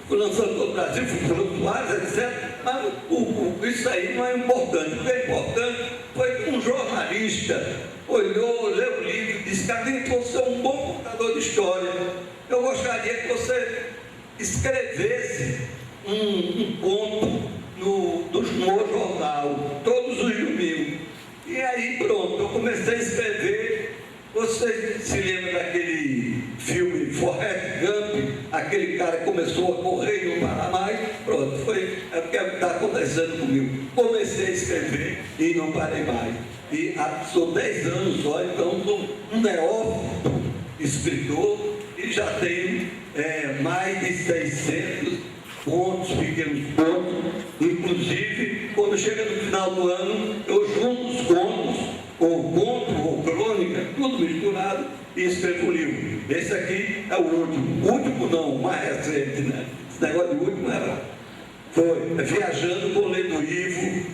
lançando no Brasil, fui por outros lados, etc. Mas isso aí não é importante. O que é importante foi que um jornalista olhou, leu o livro e disse: Carlinhos, você é um bom contador de história. Eu gostaria que você escrevesse um conto no jornal, todos os domingos. E aí pronto, eu comecei a escrever. Você se lembra daquele filme Forrest Gump? Aquele cara começou a correr e não parar mais. Pronto, foi o que está acontecendo comigo. Comecei a escrever e não parei mais. E sou 10 anos só, então sou um neófito escritor e já tenho mais de 600 contos, pequenos contos. Inclusive, quando chega no final do ano, eu junto os contos, ou conto, ou crônica, tudo misturado, e escrevo um livro. Esse aqui é o último. O último não, o mais recente, né? Esse negócio de último era... Foi viajando com o Lendo Ivo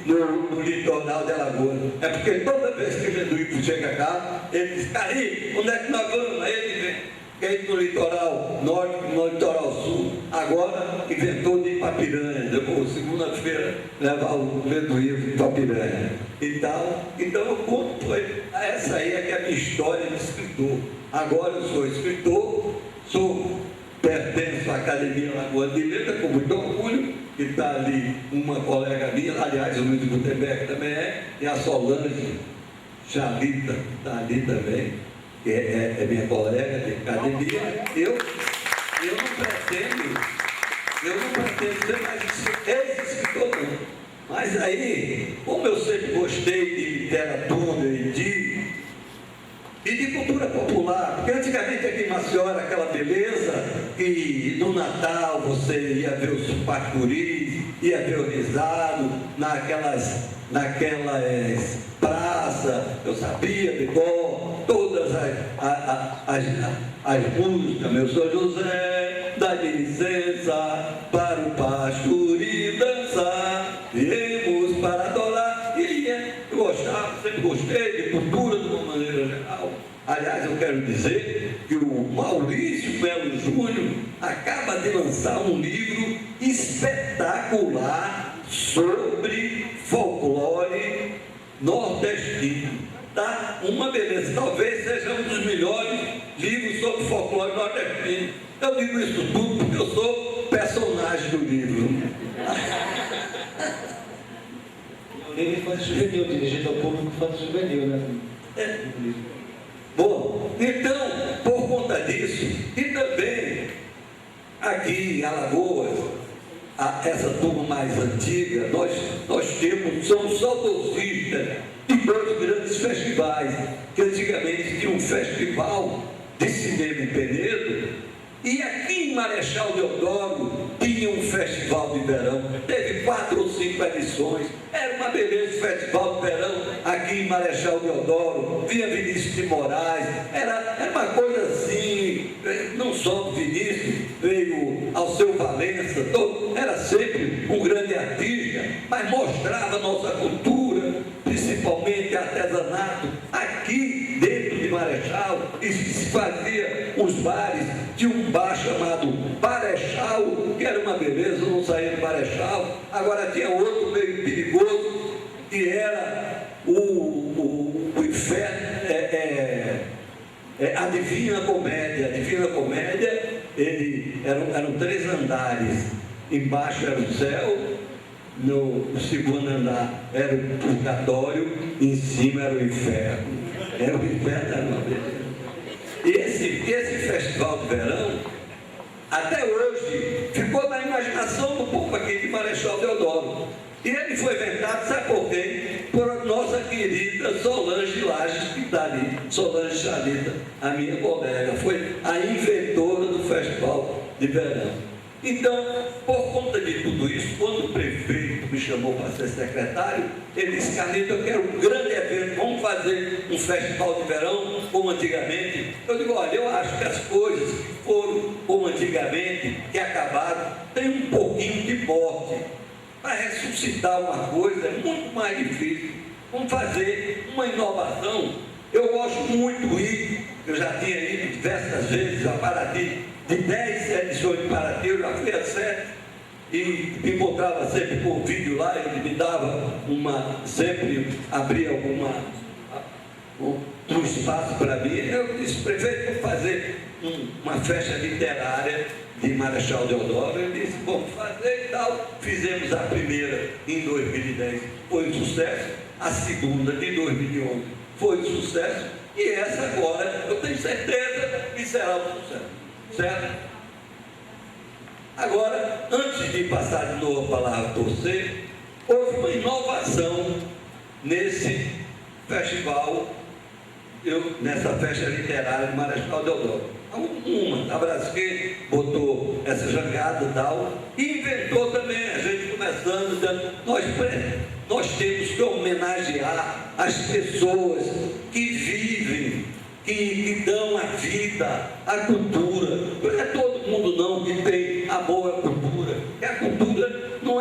no litoral de Alagoas. É porque toda vez que o Lendo Ivo chega cá, ele diz: Carlinhos, onde é que nós vamos? Aí ele vem. quer ir no litoral norte, no litoral sul, agora inventou de ir para Piranha, eu vou segunda-feira levar o Beduíno para Piranha e tal. Então eu conto, essa aí é que é a minha história de escritor. Agora eu sou escritor, pertenço à Academia Lagoa de Letras, com muito orgulho, que está ali uma colega minha, aliás, o Luiz Gutenberg também e a Solange Chalita está ali também, que é minha colega de academia. Eu não pretendo ser mais ex-escritor, não. Mas aí, como eu sempre gostei de literatura e de cultura popular, porque antigamente aqui em Maceió era aquela beleza que no Natal você ia ver os pacuris, ia ver o risado, naquelas praças, eu sabia de cor, todas as músicas, meu São José, dá-lhe licença para o pastori dançar, viemos para adorar, e eu gostava, sempre gostei de cultura de uma maneira geral. Aliás, eu quero dizer que o Maurício Melo Júnior acaba de lançar um livro espetacular sobre folclore nordestino. Tá? Uma beleza, talvez seja um dos melhores livros sobre folclore nordestino. Eu digo isso tudo porque eu sou personagem do livro. O livro infanto juvenil, dirigido ao público infanto juvenil, né? Bom, então, por conta disso, e também aqui em Alagoas, essa turma mais antiga, nós somos saudosistas de dois grandes festivais, que antigamente tinha um festival de cinema em Penedo, e aqui em Marechal Deodoro tinha um festival de verão, teve 4 ou 5 edições, era uma beleza o festival de verão aqui em Marechal Deodoro, vinha Vinícius de Moraes, era uma coisa assim, não só o Vinícius, veio Alceu Valença, era sempre um grande artista, mas mostrava a nossa cultura, principalmente artesanato, aqui dentro de Marechal, e se fazia os bares, tinha um bar chamado Marechal, que era uma beleza, não saía do Marechal. Agora tinha outro meio perigoso, que era o inferno, a Divina Comédia. A Divina Comédia, eram 3 andares, embaixo era o céu, no segundo andar era o purgatório, em cima era o inferno. O inferno era uma beleza. E esse festival de verão, até hoje, ficou na imaginação do povo aqui de Marechal Deodoro. E ele foi inventado, sabe por quem? Por a nossa querida Solange Lages, que está ali, Solange Chalita, a minha colega, foi a inventora do festival de verão. Então, por conta de tudo isso, quando o prefeito me chamou para ser secretário, ele disse: Carlito, eu quero um grande evento, vamos fazer um festival de verão como antigamente. Eu digo: olha, eu acho que as coisas que foram como antigamente, que acabaram, tem um pouquinho de morte. Para ressuscitar uma coisa é muito mais difícil. Vamos fazer uma inovação. Eu gosto muito de ir, eu já tinha ido diversas vezes a Paraty, de 10 edições de Paraty, eu já fui a 7 e me encontrava sempre por vídeo lá, ele me dava sempre abria um espaço para mim. Eu disse: prefeito, vamos fazer uma festa literária de Marechal Deodoro. Ele disse: vamos fazer e tal. Fizemos a primeira em 2010, foi um sucesso. A segunda, de 2011, foi um sucesso. E essa agora, eu tenho certeza que será um sucesso. Certo? Agora, antes de passar de novo a palavra a você, houve uma inovação nesse festival, nessa festa literária de Marechal Deodoro. A Braskem botou essa jangada e tal, e inventou também, a gente começando, dizendo: nós temos que homenagear as pessoas que vivem, que dão a vida, a cultura. Não é todo mundo não que tem amor à cultura. E a cultura não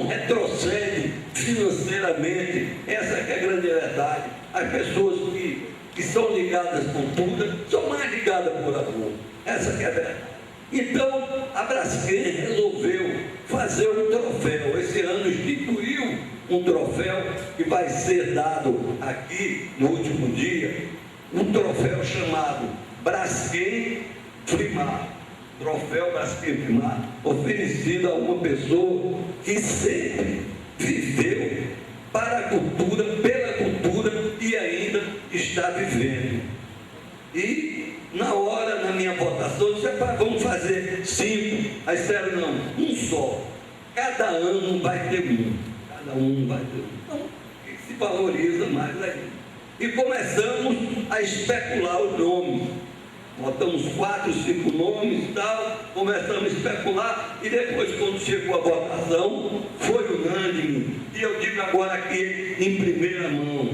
retrocede financeiramente. Essa que é a grande verdade. As pessoas que que são ligadas por cultura, são mais ligadas por amor. Essa que é a verdade. Então, a Braskem resolveu fazer um troféu. Esse ano instituiu um troféu que vai ser dado aqui no último dia, um troféu chamado Braskem Primar. Troféu Braskem Primar, oferecido a uma pessoa que sempre viveu para a cultura, pela cultura e ainda está vivendo. E na hora, na minha votação, eu disse: vamos fazer 5, aí disseram: não, um só. Cada ano vai ter um. Cada um vai ter um. Então, se valoriza mais ainda. E começamos a especular o nome. Botamos 4, 5 nomes e tal, começamos a especular, e depois, quando chegou a votação, foi unânime. E eu digo agora aqui em primeira mão: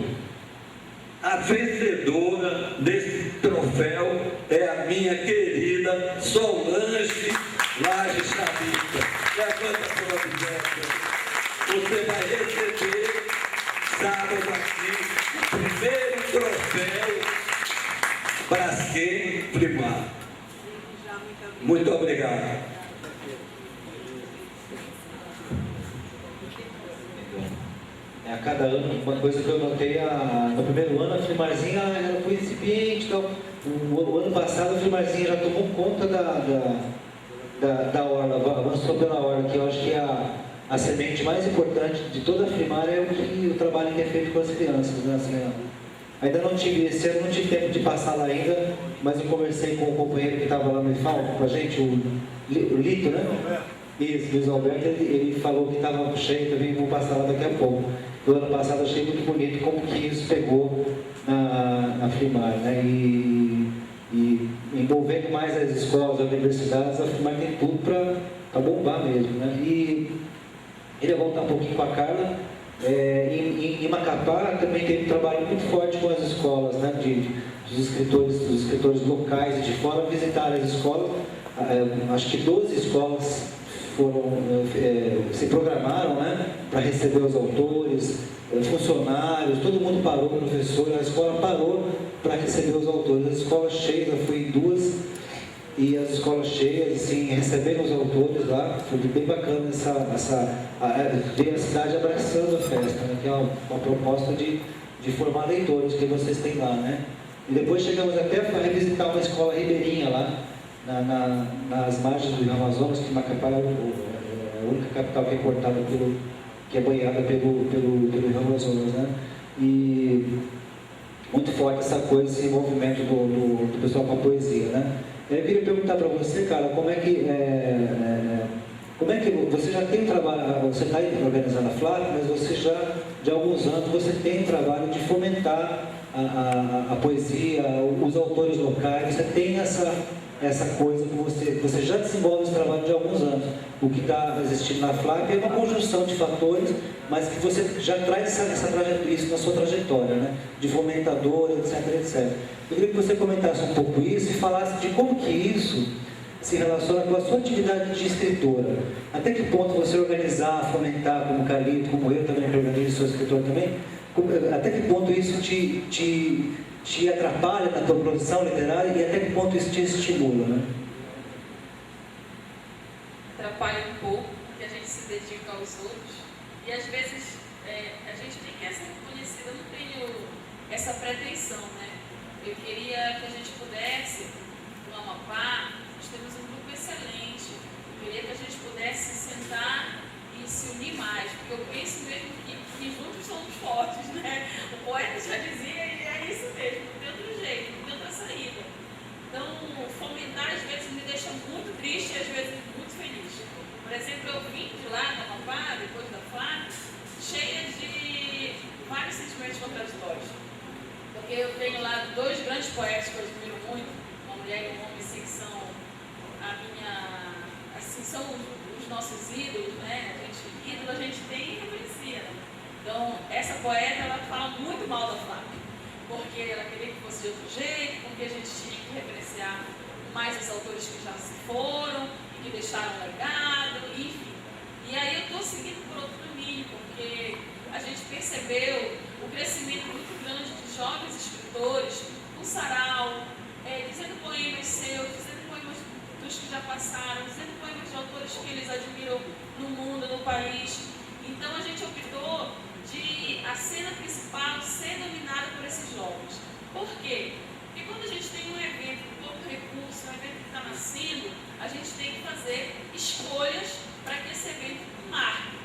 a vencedora desse troféu é a minha querida Solange Laje Chavista. Levanta a sua objeto. Você vai receber sábado aqui o primeiro troféu Braskem Primar. Muito obrigado. A cada ano, uma coisa que eu notei, no primeiro ano a Frimarzinha ela foi incipiente. Então, o ano passado a Frimarzinha já tomou conta da orla, avançou pela orla, que eu acho que a semente mais importante de toda a Frimar é o trabalho que é feito com as crianças, né? Assim, ainda não tive, esse ano não tive tempo de passar lá ainda, mas eu conversei com o companheiro que estava lá no IFAL com a gente, o Lito, né? Isso, Luiz Alberto, ele falou que estava cheio também, vou passar lá daqui a pouco. Do ano passado achei muito bonito como que isso pegou na Frimar, né? E envolvendo mais as escolas, as universidades, a Frimar tem tudo para bombar mesmo, né? E ele vai voltar um pouquinho com a Carla. Em Macapá também teve um trabalho muito forte com as escolas, né? Dos escritores locais e de fora visitar as escolas. Acho que 12 escolas se programaram, né, para receber os autores, funcionários, todo mundo parou, professor, a escola parou para receber os autores. As escolas cheias, eu fui em 2, e as escolas cheias, assim, recebendo os autores lá. Foi bem bacana ver a cidade abraçando a festa, né, que é uma proposta de formar leitores que vocês têm lá, né. E depois chegamos até a revisitar uma escola ribeirinha lá, nas margens do Rio Amazonas, que Macapá é a única capital que é cortada que é banhada pelo Rio Amazonas, né? E muito forte essa coisa, esse envolvimento do pessoal com a poesia, né? Eu queria perguntar para você, cara, como é que você já tem um trabalho, você está organizando a FLAP, mas você já, de alguns anos, você tem um trabalho de fomentar a poesia, os autores locais, você tem essa coisa que você já desenvolve esse trabalho de alguns anos. O que está existindo na FLAP é uma conjunção de fatores, mas que você já traz isso na sua trajetória, né? De fomentador, etc, etc. Eu queria que você comentasse um pouco isso e falasse de como que isso se relaciona com a sua atividade de escritora. Até que ponto você organizar, fomentar, como Carlito, como eu também, que organizo, sou escritor também, até que ponto isso te atrapalha na tua produção literária e até que ponto isso te estimula, né? Atrapalha um pouco, porque a gente se dedica aos outros e às vezes a gente nem quer ser reconhecida, eu não tenho essa pretensão, né? Eu queria que a gente pudesse, no Amapá, nós temos um grupo excelente, eu queria que a gente pudesse sentar e se unir mais, porque eu penso mesmo que juntos somos fortes, né? O poeta já dizia e é isso mesmo, não tem outro jeito, não tem outra saída. Então, fomentar às vezes me deixa muito triste e às vezes muito feliz. Por exemplo, eu vim de lá, da Amapá, depois da FLAP, cheia de vários sentimentos contraditórios. Porque eu tenho lá 2 grandes poetas que eu admiro muito, uma mulher e um homem, assim, que são são os nossos ídolos, né? Ídolo a gente tem e reconhecia. Então, essa poeta, ela fala muito mal da FLAP, porque ela queria que fosse de outro jeito, porque a gente tinha que referenciar mais os autores que já se foram e que deixaram legado, enfim. E aí eu estou seguindo por outro caminho, porque a gente percebeu o crescimento muito grande de jovens escritores atores que eles admiram no mundo, no país. Então a gente optou de a cena principal ser dominada por esses jovens. Por quê? Porque quando a gente tem um evento com pouco recurso, um evento que está nascendo, a gente tem que fazer escolhas para que esse evento marque.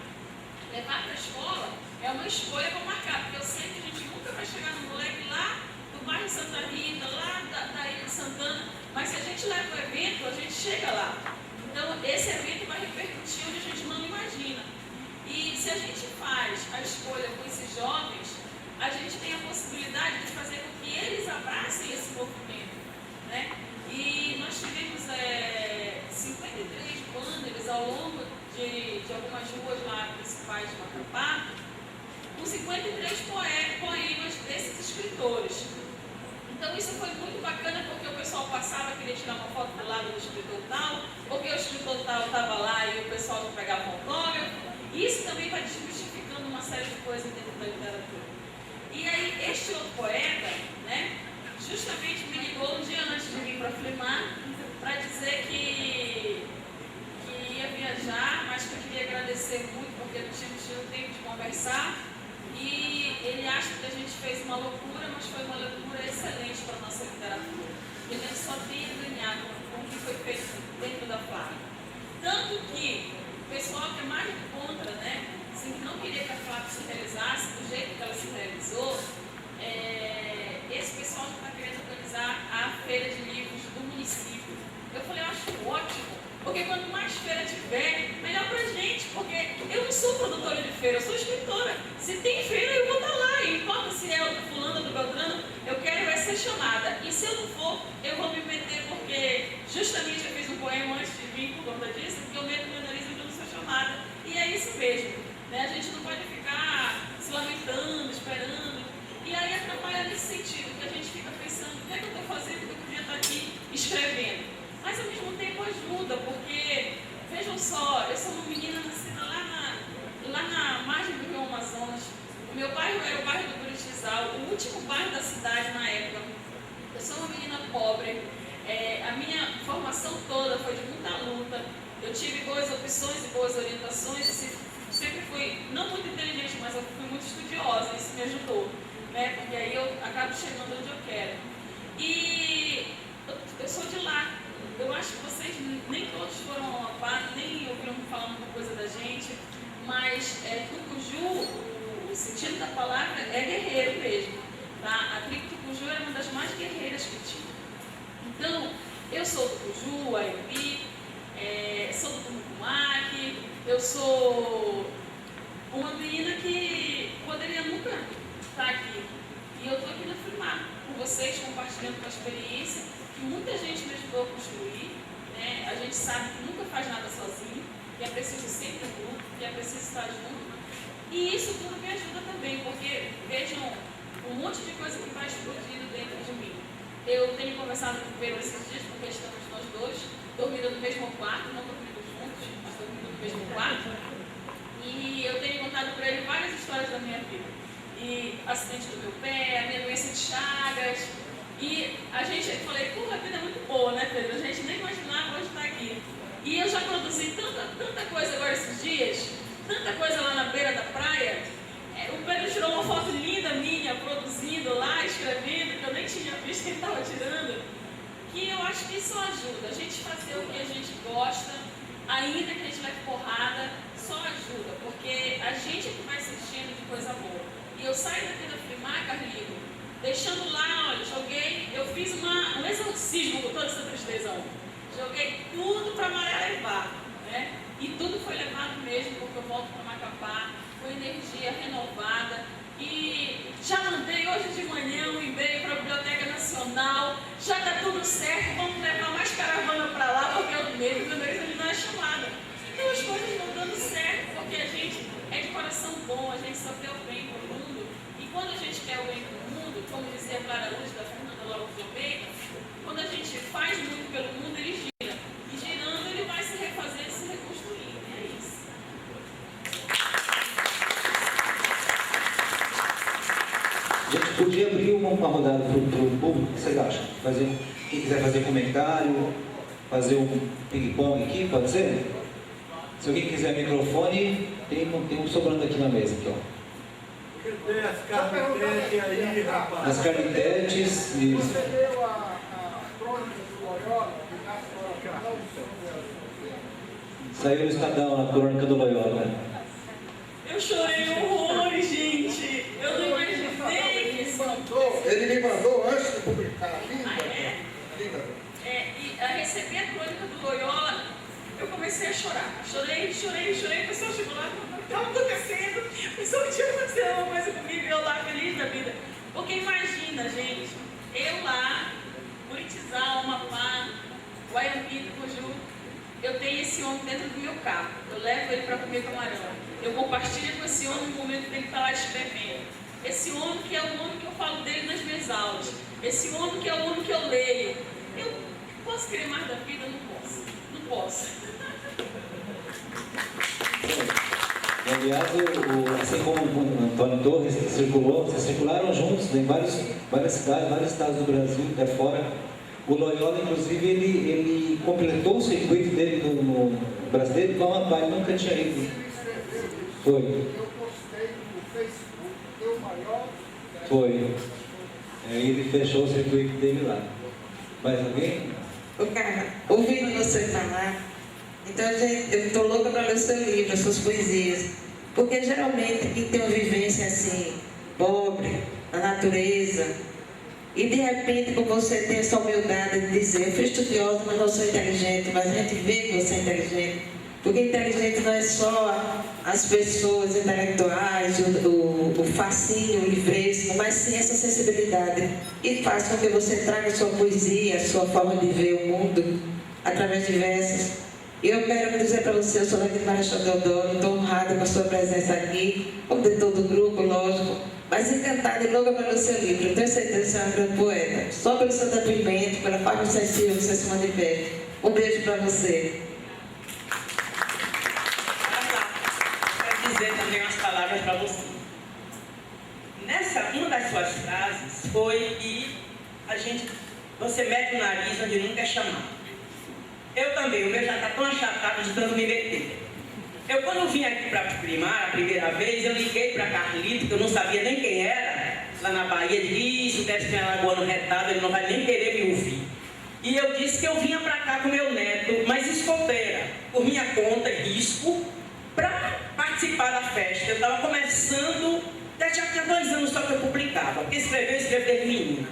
Levar para a escola é uma escolha para marcar, porque eu sei que a gente nunca vai chegar no moleque lá do bairro Santa Rita, lá da Ilha de Santana, mas se a gente leva o evento, a gente chega lá. Então esse evento vai repercutir onde a gente não imagina. E se a gente faz a escolha com esses jovens, a gente tem a possibilidade de fazer com que eles abracem esse movimento, né? E nós tivemos 53 banners ao longo de algumas ruas lá principais de Macapá, com 53 poemas desses escritores. Então isso foi muito bacana, porque o pessoal passava, queria tirar uma foto do lado do escritor tal, porque o escritor tal estava lá e o pessoal pegava um autógrafo. Isso também vai desmistificando uma série de coisas dentro da literatura. E aí, este outro poeta, né, justamente me ligou um dia antes de vir para Flimar, para dizer que ia viajar, mas que eu queria agradecer muito, porque não tive tempo de conversar. E ele acha que a gente fez uma loucura, mas foi uma loucura excelente para a nossa literatura. E a gente só tem a ganhar com o que foi feito dentro da FLAG. Tanto que o pessoal que é mais contra, né, assim, que não queria que a FLAG se realizasse do jeito que ela se realizou, esse pessoal já está querendo organizar a feira de livros do município. Eu falei, eu acho ótimo, porque quanto mais feira tiver, melhor pra gente, porque eu não sou produtora de feira, eu sou escritora. Se tem feira, eu vou estar lá, e importa se é o fulano ou do Beltrano, eu quero ser chamada. E se eu não for, eu vou me meter, porque justamente eu fiz um poema antes de vir por conta disso, porque eu meto meu nariz e eu não sou chamada. E é isso mesmo, né? A gente não pode ficar se lamentando, esperando, e aí atrapalha nesse sentido, que a gente fica pensando, o que é que eu estou fazendo, que eu podia estar aqui escrevendo. Mas ao mesmo tempo ajuda, porque, vejam só, eu sou uma menina nascida lá na margem do Rio Amazonas. O meu bairro era o bairro do Buritizal, o último bairro da cidade na época. Eu sou uma menina pobre, a minha formação toda foi de muita luta. Eu tive boas opções e boas orientações, sempre fui, não muito inteligente, mas eu fui muito estudiosa, isso me ajudou, né? Porque aí eu acabo chegando onde eu quero. E eu sou de lá. Eu acho que vocês nem todos foram ao Amapá, nem ouviram falar muita coisa da gente, mas Tucuju, o sentido da palavra é guerreiro mesmo. Tá? A tribo Tucuju era uma das mais guerreiras que tinha. Então, eu sou do Tucuju, Aiupi, sou do Tumucumaque, eu sou uma menina que poderia nunca estar aqui. E eu estou aqui na Flimar, com vocês, compartilhando com a experiência que muita gente me ajudou a construir, né? A gente sabe que nunca faz nada sozinho, que é preciso sempre grupo, que é preciso estar junto. E isso tudo me ajuda também, porque vejam um monte de coisa que vai explodindo dentro de mim. Eu tenho conversado com o Pedro esses dias, porque estamos nós dois, dormindo no mesmo quarto, não dormindo juntos, mas dormindo no mesmo quarto. E eu tenho contado para ele várias histórias da minha vida. E acidente do meu pé, a minha doença de Chagas. E a gente, eu falei, porra, a vida é muito boa, né, Pedro? A gente nem imaginava hoje estar aqui. E eu já produzi tanta coisa agora esses dias, tanta coisa lá na beira da praia. O Pedro tirou uma foto linda minha, produzindo lá, escrevendo, que eu nem tinha visto que ele estava tirando. Que eu acho que isso ajuda. A gente fazer o que a gente gosta, ainda que a gente leve porrada, só ajuda, porque a gente é que vai se enchendo de coisa boa. E eu saio daqui da Flimar, Carlinhos, deixando lá, olha, eu fiz um exorcismo com toda essa tristeza ontem. Joguei tudo para a maré levar, né? E tudo foi levado mesmo, porque eu volto para Macapá, com energia renovada. E já mandei hoje de manhã um e-mail para a Biblioteca Nacional, já está tudo certo, vamos levar mais caravana para lá, porque eu mesmo, meu nariz ele não é chamada. Então as coisas vão dando certo, porque a gente é de coração bom, a gente só quer o bem para o mundo. E quando a gente quer o bem para o mundo, como dizia a Clara Luz da Fernanda Laura de Almeida, quando a gente faz muito pelo mundo, ele gira. E girando, ele vai se refazer e se reconstruir. É isso. A gente podia abrir uma rodada para o público, o que vocês acham? Quem quiser fazer comentário, fazer um ping-pong aqui, pode ser? Se alguém quiser microfone, tem um sobrando aqui na mesa. Aqui, ó. Cadê as carnitetes aí, rapaz? As carnitetes. Você leu a crônica do Loyola? Saiu no Estadão a crônica do Loyola. Eu chorei horrores, gente. Eu não imaginei que isso acontecesse. Ele me mandou antes de publicar. Linda. Ah, é? Linda. E a receber a crônica do Loyola, eu comecei a chorar. Chorei. O pessoal chegou lá, o que estava acontecendo? O pessoal tinha acontecido alguma coisa comigo e eu lá feliz da vida. Porque imagina, gente, eu lá, Buritizal, Amapá, Guaiambi, Cuju, eu tenho esse homem dentro do meu carro. Eu levo ele para comer camarão. Eu compartilho com esse homem no momento que ele está lá escrevendo. Esse homem que é o homem que eu falo dele nas minhas aulas. Esse homem que é o homem que eu leio. Eu posso querer mais da vida? Não posso. Aliás, assim como o Antônio Torres vocês circularam juntos em várias cidades, vários estados do Brasil, até fora. O Loyola, inclusive, ele completou o circuito dele no brasileiro com uma ele nunca tinha ido. Foi. Eu postei no Facebook, deu maior. Foi. Aí ele fechou o circuito dele lá. Mais alguém? O cara, ouvindo você falar, então eu estou louca para ler o seu livro, as suas poesias. Porque geralmente quem tem uma vivência assim, pobre, na natureza, e de repente com você tem essa humildade de dizer, eu fui estudiosa, mas não sou inteligente, mas a gente vê que você é inteligente. Porque inteligente não é só as pessoas intelectuais, o fascínio, o livresco, mas sim essa sensibilidade. E faz com que você traga sua poesia, sua forma de ver o mundo, através de versos. E eu quero dizer para você, eu sou daqui de Marechal Deodoro, estou honrada com a sua presença aqui, como de todo o grupo, lógico, mas encantada e louca pelo seu livro. Eu tenho certeza que você é uma grande poeta. Só pelo seu depoimento, pela forma sensível que você se manifesta. Um beijo para você. Quero dizer também umas palavras para você. Uma das suas frases foi que você mete o nariz onde nunca é chamado. Eu também, o meu já está tão achatado de tanto me meter. Eu, quando vim aqui para Primar, a primeira vez, eu liguei para Carlito, que eu não sabia nem quem era, lá na Bahia, disse, isso deve ser Alagoa no retado, ele não vai nem querer me ouvir. E eu disse que eu vinha para cá com meu neto, mas escoteira, por minha conta e risco, para participar da festa. Eu estava começando, já tinha 2 anos só que eu publicava, porque escrever desde menina.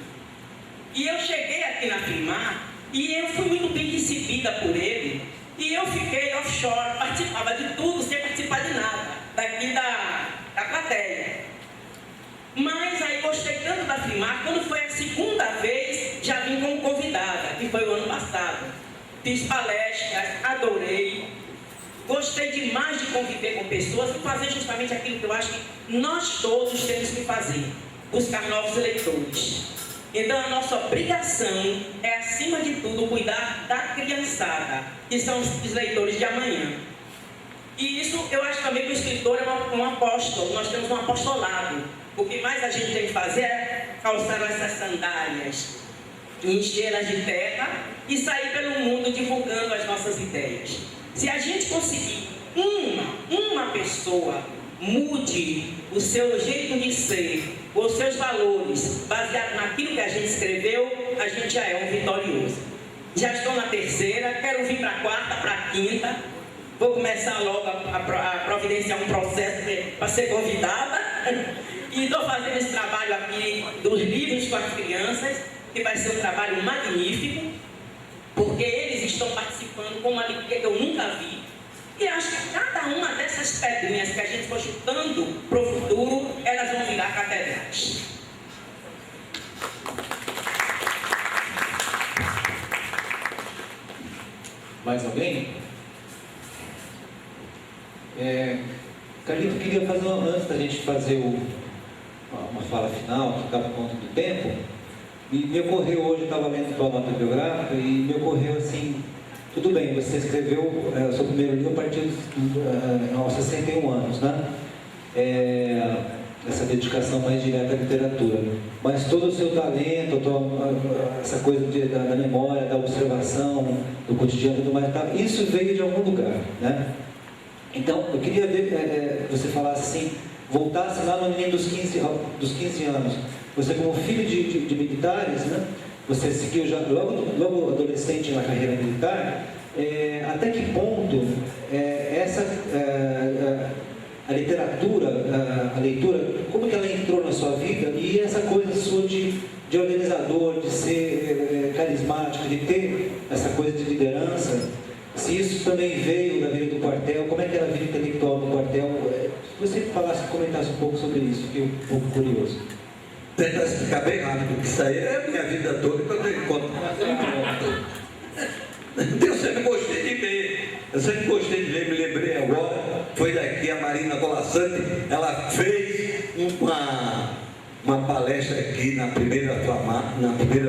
E eu cheguei aqui na Primar, e eu fui muito bem recebida por ele, e eu fiquei offshore, participava de tudo, sem participar de nada, daqui da plateia. Mas aí gostei tanto da Primar, quando foi a segunda vez, já vim como convidada, que foi o ano passado. Fiz palestras, adorei, gostei demais de conviver com pessoas e fazer justamente aquilo que eu acho que nós todos temos que fazer, buscar novos leitores. Então a nossa obrigação é, acima de tudo, cuidar da criançada, que são os leitores de amanhã. E isso eu acho também que o escritor é um apóstolo, nós temos um apostolado. O que mais a gente tem que fazer é calçar essas sandálias, enchê-las de terra e sair pelo mundo divulgando as nossas ideias. Se a gente conseguir uma pessoa mude o seu jeito de ser, os seus valores, baseado naquilo que a gente escreveu, a gente já é um vitorioso. Já estou na 3ª, quero vir para a 4ª, para a 5ª. Vou começar logo a providenciar um processo para ser convidada. E estou fazendo esse trabalho aqui dos livros com as crianças, que vai ser um trabalho magnífico, porque eles estão participando com uma alegria que eu nunca vi. E acho que cada uma dessas pedrinhas que a gente for chutando para o futuro, elas vão virar catedrais. Mais alguém? Carlito, queria fazer antes da gente fazer uma fala final, ficar por conta do tempo. E me ocorreu hoje, eu estava lendo tua nota biográfica, e me ocorreu assim, tudo bem, você escreveu o seu primeiro livro a partir aos 61 anos, né? Essa dedicação mais direta à literatura. Mas todo o seu talento, essa coisa da memória, da observação, do cotidiano e tudo mais, isso veio de algum lugar, né? Então, eu queria ver você falasse assim, voltasse lá no menino dos 15 anos. Você, como filho de militares, né? Você seguiu já logo adolescente na carreira militar. Até que ponto a literatura, a leitura, como que ela entrou na sua vida? E essa coisa sua de organizador, de ser carismático, de ter essa coisa de liderança, se isso também veio da vida do quartel, como é que era a vida intelectual no quartel? Se você comentasse um pouco sobre isso, fiquei um pouco curioso. Tentar explicar bem rápido, porque isso aí é a minha vida toda, quando eu encontro eu sempre gostei de ler, me lembrei agora, foi daqui a Marina Colasanti, ela fez uma palestra aqui na primeira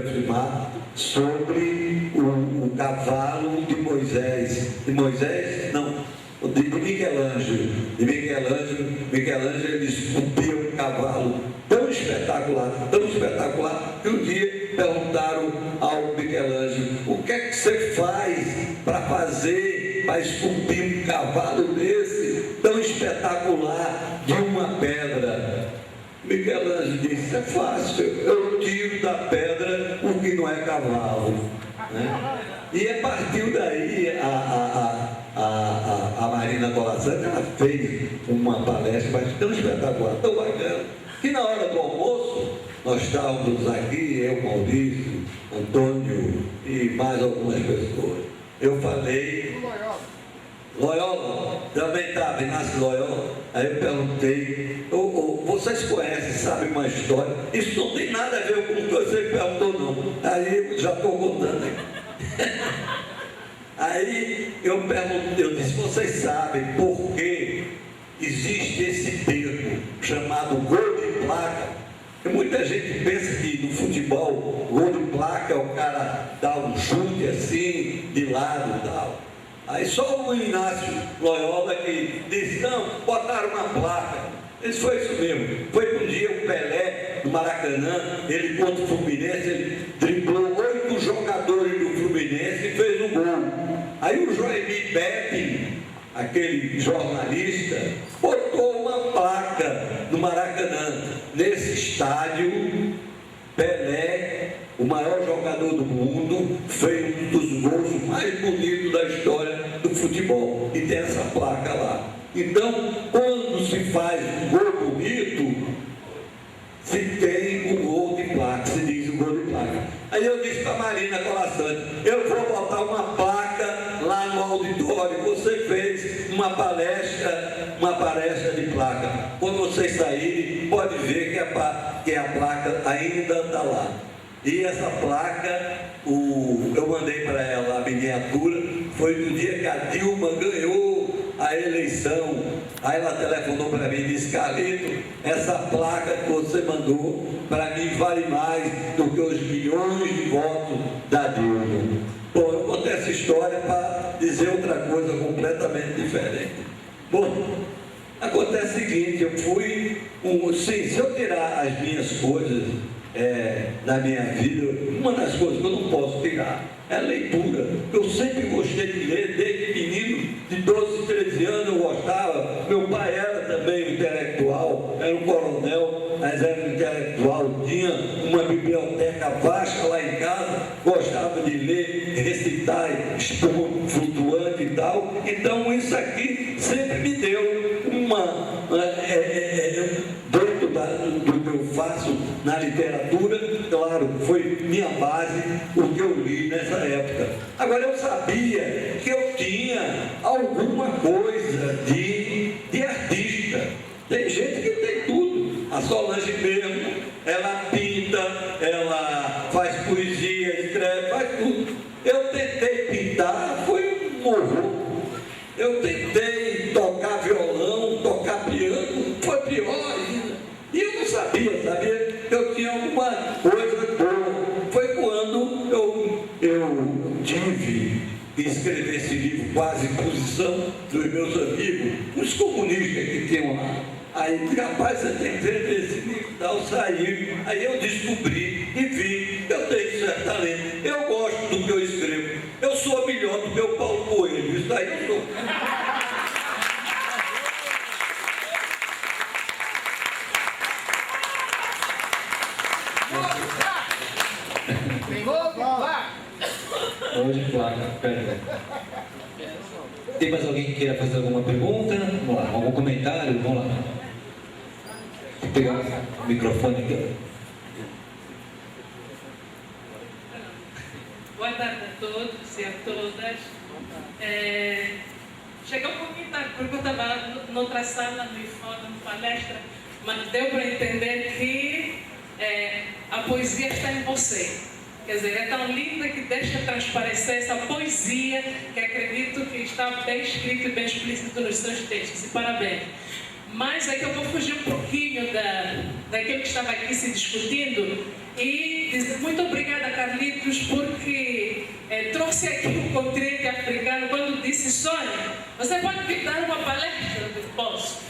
filmar sobre o cavalo de Moisés. De Michelangelo. Michelangelo, ele esculpiu um cavalo tão espetacular, que um dia perguntaram ao Michelangelo: o que é que você faz para esculpir um cavalo desse tão espetacular de uma pedra? Michelangelo disse: é fácil, eu tiro da pedra o que não é cavalo, né? E a partir daí a Marina Colasanti, ela fez uma palestra, mas tão espetacular, tão bacana, que na hora do almoço nós estávamos aqui, eu, Maurício, Antônio e mais algumas pessoas. Eu falei, Loyola, também estava, Inácio Loyola. Aí eu perguntei, vocês conhecem, sabem uma história? Isso não tem nada a ver com o que você perguntou, não. Aí eu já estou contando aqui. Aí eu disse: vocês sabem por que existe esse termo chamado gol de placa? E muita gente pensa que no futebol, gol de placa é o cara dar um chute assim, de lado e tal. Aí só o Inácio Loyola que disse: não, botaram uma placa. Isso foi isso mesmo. Foi um dia o Pelé, do Maracanã, ele contra o Fluminense, ele driblou 8 jogadores do Fluminense e fez um gol. Aí o Joemir Beppe, aquele jornalista, botou uma placa no Maracanã. Nesse estádio, Pelé, o maior jogador do mundo, fez um dos gols mais bonitos da história do futebol. E tem essa placa lá. Então, quando se faz um gol bonito, se tem um gol de placa, se diz um gol de placa. Aí eu disse para a Marina Colasanti: eu vou botar uma placa lá no auditório. Você fez uma palestra de placa. Quando vocês saírem, pode ver que a placa ainda está lá. E essa placa, eu mandei para ela a miniatura, foi no dia que a Dilma ganhou a eleição. Aí ela telefonou para mim e disse: Carlito, essa placa que você mandou, para mim vale mais do que os milhões de votos da Dilma. Bom, eu contei essa história para dizer outra coisa completamente diferente. Bom, acontece o seguinte, se eu tirar as minhas coisas da minha vida, uma das coisas que eu não posso tirar é a leitura. Eu sempre gostei de ler, desde menino, de 12, 13 anos eu gostava. Meu pai era também um intelectual, era um coronel, mas era um intelectual, tinha uma biblioteca vasta lá em casa, gostava de ler, recitar, espuma flutuante e tal. Então isso aqui sempre me deu dentro do que eu faço na literatura, claro, foi minha base o que eu li nessa época. Agora eu sabia que eu tinha alguma coisa de artista. Tem gente que tem tudo. A Solange mesmo, ela pinta, ela faz poesia, escreve, faz tudo. Eu tentei pintar, foi um horror. Eu tentei tocar violão, tocar piano, foi pior ainda. E eu não sabia que eu tinha alguma coisa boa. Foi quando eu tive que escrever esse livro, Quase Imposição, dos meus amigos, os comunistas que tinham lá. Aí, rapaz, você tem que ver esse livro e tal, saiu. Aí eu descobri e vi que eu tenho certo talento. Eu gosto do que eu escrevo. Eu sou melhor do que o Paulo Coelho. Isso aí eu sou. Hoje, placa, perdão. Tem mais alguém que queira fazer alguma pergunta? Vamos lá, algum comentário? Vamos lá. Vou pegar o microfone aqui. Boa tarde a todos e a todas. Cheguei um pouquinho tarde porque eu estava noutra sala, no fórum, palestra, mas deu para entender que a poesia está em você. Quer dizer, é tão linda que deixa transparecer essa poesia que acredito que está bem escrito e bem explícito nos seus textos. E parabéns. Mas é que eu vou fugir um pouquinho daquilo que estava aqui se discutindo e dizer muito obrigada, Carlitos, porque trouxe aqui o continente africano quando disse: Sônia, você pode vir dar uma palestra? Eu posso.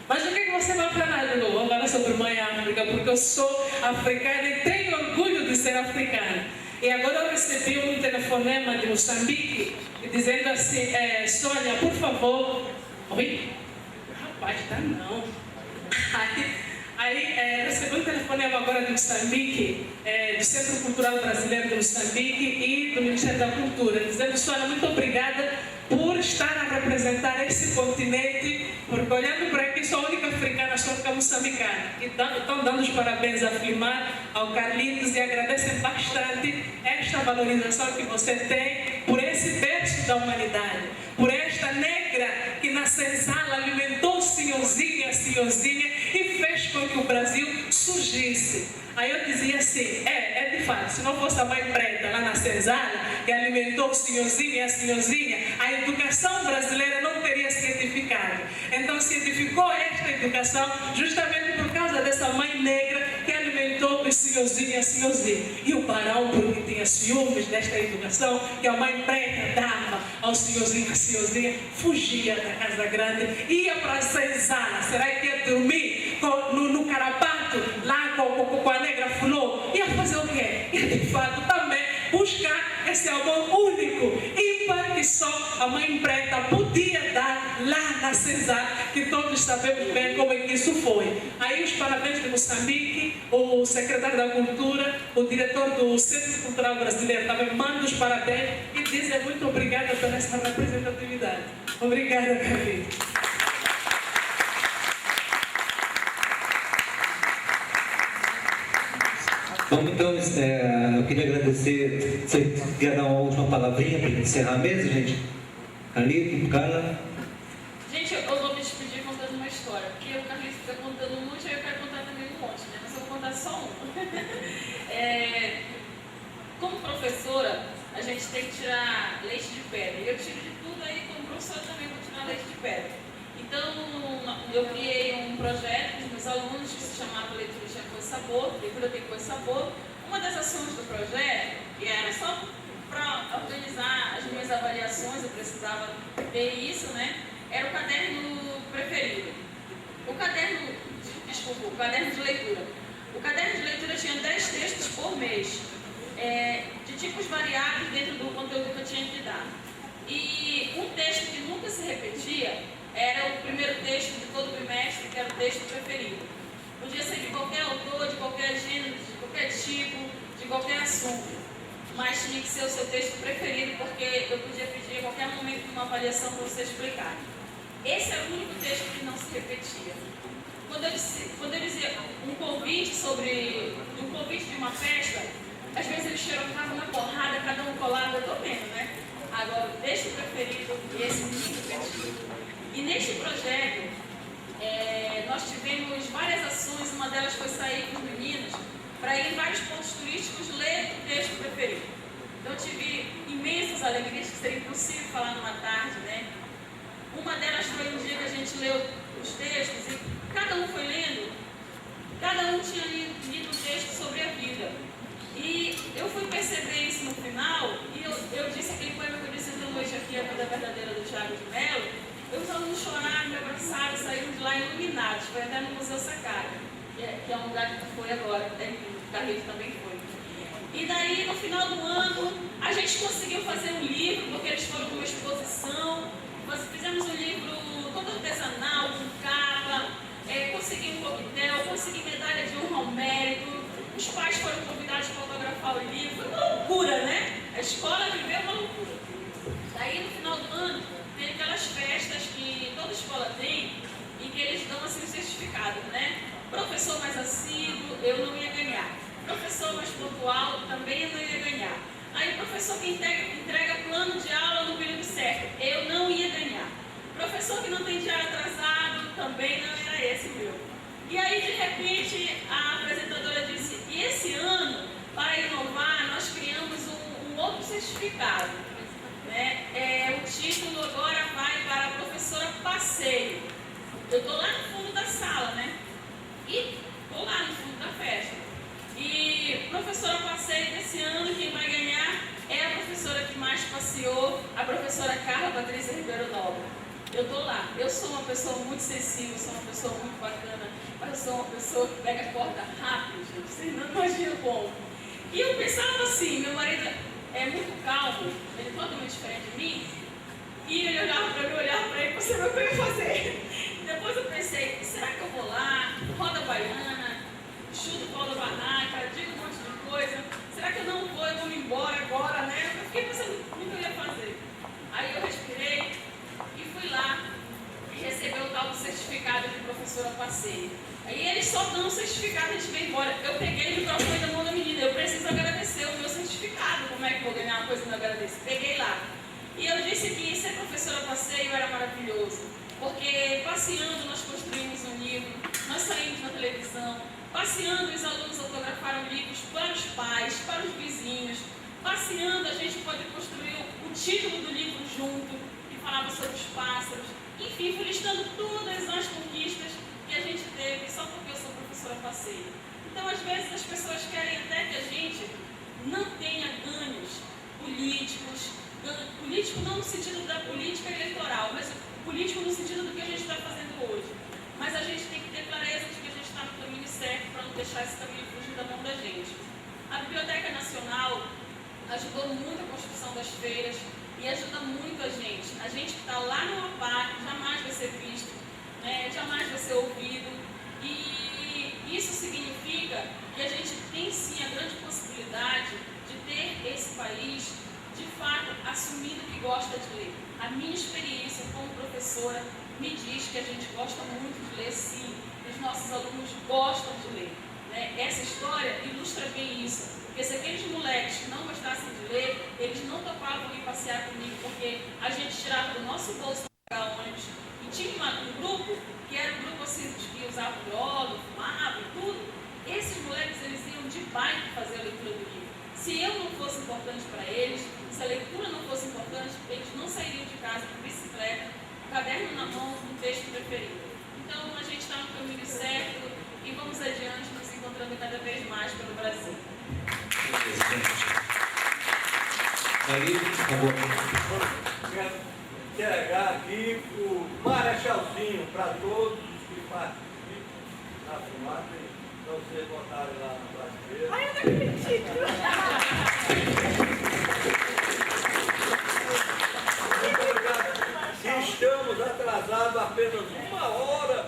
Mas o que você vai falar? Eu vou falar sobre Mãe África, porque eu sou africana e tenho orgulho de ser africana. E agora eu recebi um telefonema de Moçambique dizendo assim: Sônia, por favor. Oi? Rapaz, tá não. Aí recebi um telefonema agora de Moçambique, do Centro Cultural Brasileiro de Moçambique e do Ministério da Cultura, dizendo: Sônia, muito obrigada por estar a representar esse continente, porque olhando para aqui sou a única africana, sou a única moçambicana. E estão dando os parabéns a Flimar, ao Carlitos, e agradecem bastante esta valorização que você tem por esse berço da humanidade, por esta negra que na senzala alimentou senhorzinha e fez com que o Brasil surgisse. Aí eu dizia assim: de fato, se não fosse a mãe preta lá na senzala, que alimentou o senhorzinho e a senhorzinha, a educação brasileira não teria se edificado. Então se edificou esta educação justamente por causa dessa mãe negra que alimentou os senhorzinhos e a senhorzinha. E o barão, porque tinha ciúmes desta educação que a mãe preta dava ao senhorzinho e a senhorzinha, fugia da casa grande, ia para a senzala. Será que ia dormir no carapato, lá com a negra fulô? Ia fazer o quê? Ia de fato também buscar esse amor único, ímpar, que só a mãe preta podia dar lá na senzala, que todos sabemos bem como é que isso foi. Aí os parabéns de Moçambique, o secretário da Cultura, o diretor do Centro Cultural Brasileiro também manda os parabéns e dizem muito obrigada pela essa representatividade. Obrigada, Carlitos. Vamos então, eu queria agradecer. Você quer dar uma última palavrinha para encerrar mesmo, gente? Carlito, Carla? Gente, eu vou me despedir contando uma história, porque o Carlitos está contando um monte, aí eu quero contar também um monte, né? Mas eu vou contar só um. Como professora, a gente tem que tirar leite de pedra. E eu tiro de tudo, aí como professora também vou tirar leite de pedra. Então, eu criei um projeto com os meus alunos que se chamava Leitura Tinha Cor e Sabor, Leitura Tem Cor e Sabor. Uma das ações do projeto, que era só para organizar as minhas avaliações, eu precisava ter isso, né? Era o caderno preferido. O caderno de leitura. O caderno de leitura tinha 10 textos por mês, de tipos variados dentro do conteúdo que eu tinha que dar. E um texto que nunca se repetia era o primeiro texto de todo bimestre, que era o texto preferido. Podia ser de qualquer autor, de qualquer gênero, de qualquer tipo, de qualquer assunto. Mas tinha que ser o seu texto preferido, porque eu podia pedir a qualquer momento uma avaliação para você explicar. Esse era o único texto que não se repetia. Quando eu dizia um convite de uma festa, às vezes eles xerocavam na porrada, cada um colava, eu estou vendo, né? Agora, o texto preferido, esse não repetia. E neste projeto, nós tivemos várias ações, uma delas foi sair com os meninos para ir em vários pontos turísticos ler o texto preferido. Então eu tive imensas alegrias, que seria impossível falar numa tarde, né? Uma delas foi um dia que a gente leu os textos e cada um foi lendo, cada um tinha lido um texto sobre a vida. E eu fui perceber isso no final, e eu disse aquele poema que eu disse na noite aqui, A Vida Verdadeira, do Thiago de Mello. Os alunos choraram, me abraçaram, saíram de lá iluminados. Foi até no Museu Sacara, que é um lugar que foi agora, o Carlitos também foi. E daí, no final do ano, a gente conseguiu fazer um livro, porque eles foram numa exposição. Nós fizemos um livro todo artesanal, com capa, consegui um coquetel, consegui medalha de honra ao mérito. Os pais foram convidados a fotografar o livro. Foi uma loucura, né? A escola viveu uma loucura. certificados, né? Professor mais assíduo, eu não ia ganhar. Professor mais pontual, também eu não ia ganhar. Aí professor que entrega plano de aula no período certo, eu não ia ganhar. Professor que não tem diário atrasado, também não era esse meu. E aí, de repente, a apresentadora disse, e esse ano, para inovar, nós criamos um outro certificado. Né? O título agora vai para a professora Passeio. Eu estou lá no fundo da sala, né? E estou lá no fundo da festa. E professora Passeio desse ano, quem vai ganhar é a professora que mais passeou, a professora Carla Patrícia Ribeiro Nobre. Eu estou lá. Eu sou uma pessoa muito sensível, sou uma pessoa muito bacana, mas eu sou uma pessoa que pega a corda rápido, gente. Vocês não imaginam como. E eu pensava assim, meu marido é muito calmo, ele é totalmente diferente de mim, e ele olhava para mim, olhava para ele, você não vai fazer. Depois eu pensei, será que eu vou lá, roda baiana, chuto o pau da barraca, digo um monte de coisa, será que eu não vou, eu vou me embora agora, né? Eu fiquei pensando o que eu ia fazer. Aí eu respirei e fui lá e recebi o tal do certificado de professora Passeio. Aí eles só dão o certificado e a gente vem embora. Eu peguei o microfone da mão da menina, eu preciso agradecer o meu certificado, como é que eu vou ganhar uma coisa que não agradeço? Peguei lá. E eu disse que ser professora Passeio era maravilhoso, porque passeando nós construímos um livro, nós saímos na televisão, passeando os alunos autografaram livros para os pais, para os vizinhos, passeando a gente pode construir o título do livro junto, que falava sobre os pássaros, enfim, fui listando todas as conquistas que a gente teve só porque eu sou professora Passeio. Então, às vezes, as pessoas querem até que a gente não tenha ganhos políticos, político não no sentido da política eleitoral, mas político no sentido do que a gente está fazendo hoje. Mas a gente tem que ter clareza de que a gente está no caminho certo para não deixar esse caminho fugir da mão da gente. A Biblioteca Nacional ajudou muito a construção das feiras e ajuda muito a gente. A gente que está lá no APAC jamais vai ser visto, né? Jamais vai ser ouvido. E isso significa que a gente tem sim a grande possibilidade de ter esse país, de fato, assumindo que gosta de ler. A minha experiência como professora me diz que a gente gosta muito de ler, sim. Os nossos alunos gostam de ler. Né? Essa história ilustra bem isso. Porque se aqueles moleques que não gostassem de ler, eles não topavam ir passear comigo, porque a gente tirava do nosso bolso para pagar ônibus. E tinha um grupo, que era um grupo assim, que usava droga, fumava e tudo. Esses moleques, eles iam de bike fazer a leitura do livro. Se eu não fosse importante para eles, se a leitura não fosse importante, eles não sairiam de casa com bicicleta, com caderno na mão, com o texto preferido. Então, a gente está no caminho certo e vamos adiante, nos encontrando cada vez mais pelo Brasil. Quero entregar aqui o Marachalzinho para todos os que participam da filmagem. Então, vocês botarem lá na brasileira. Ai, eu não acredito! Estamos atrasados apenas 1 hora.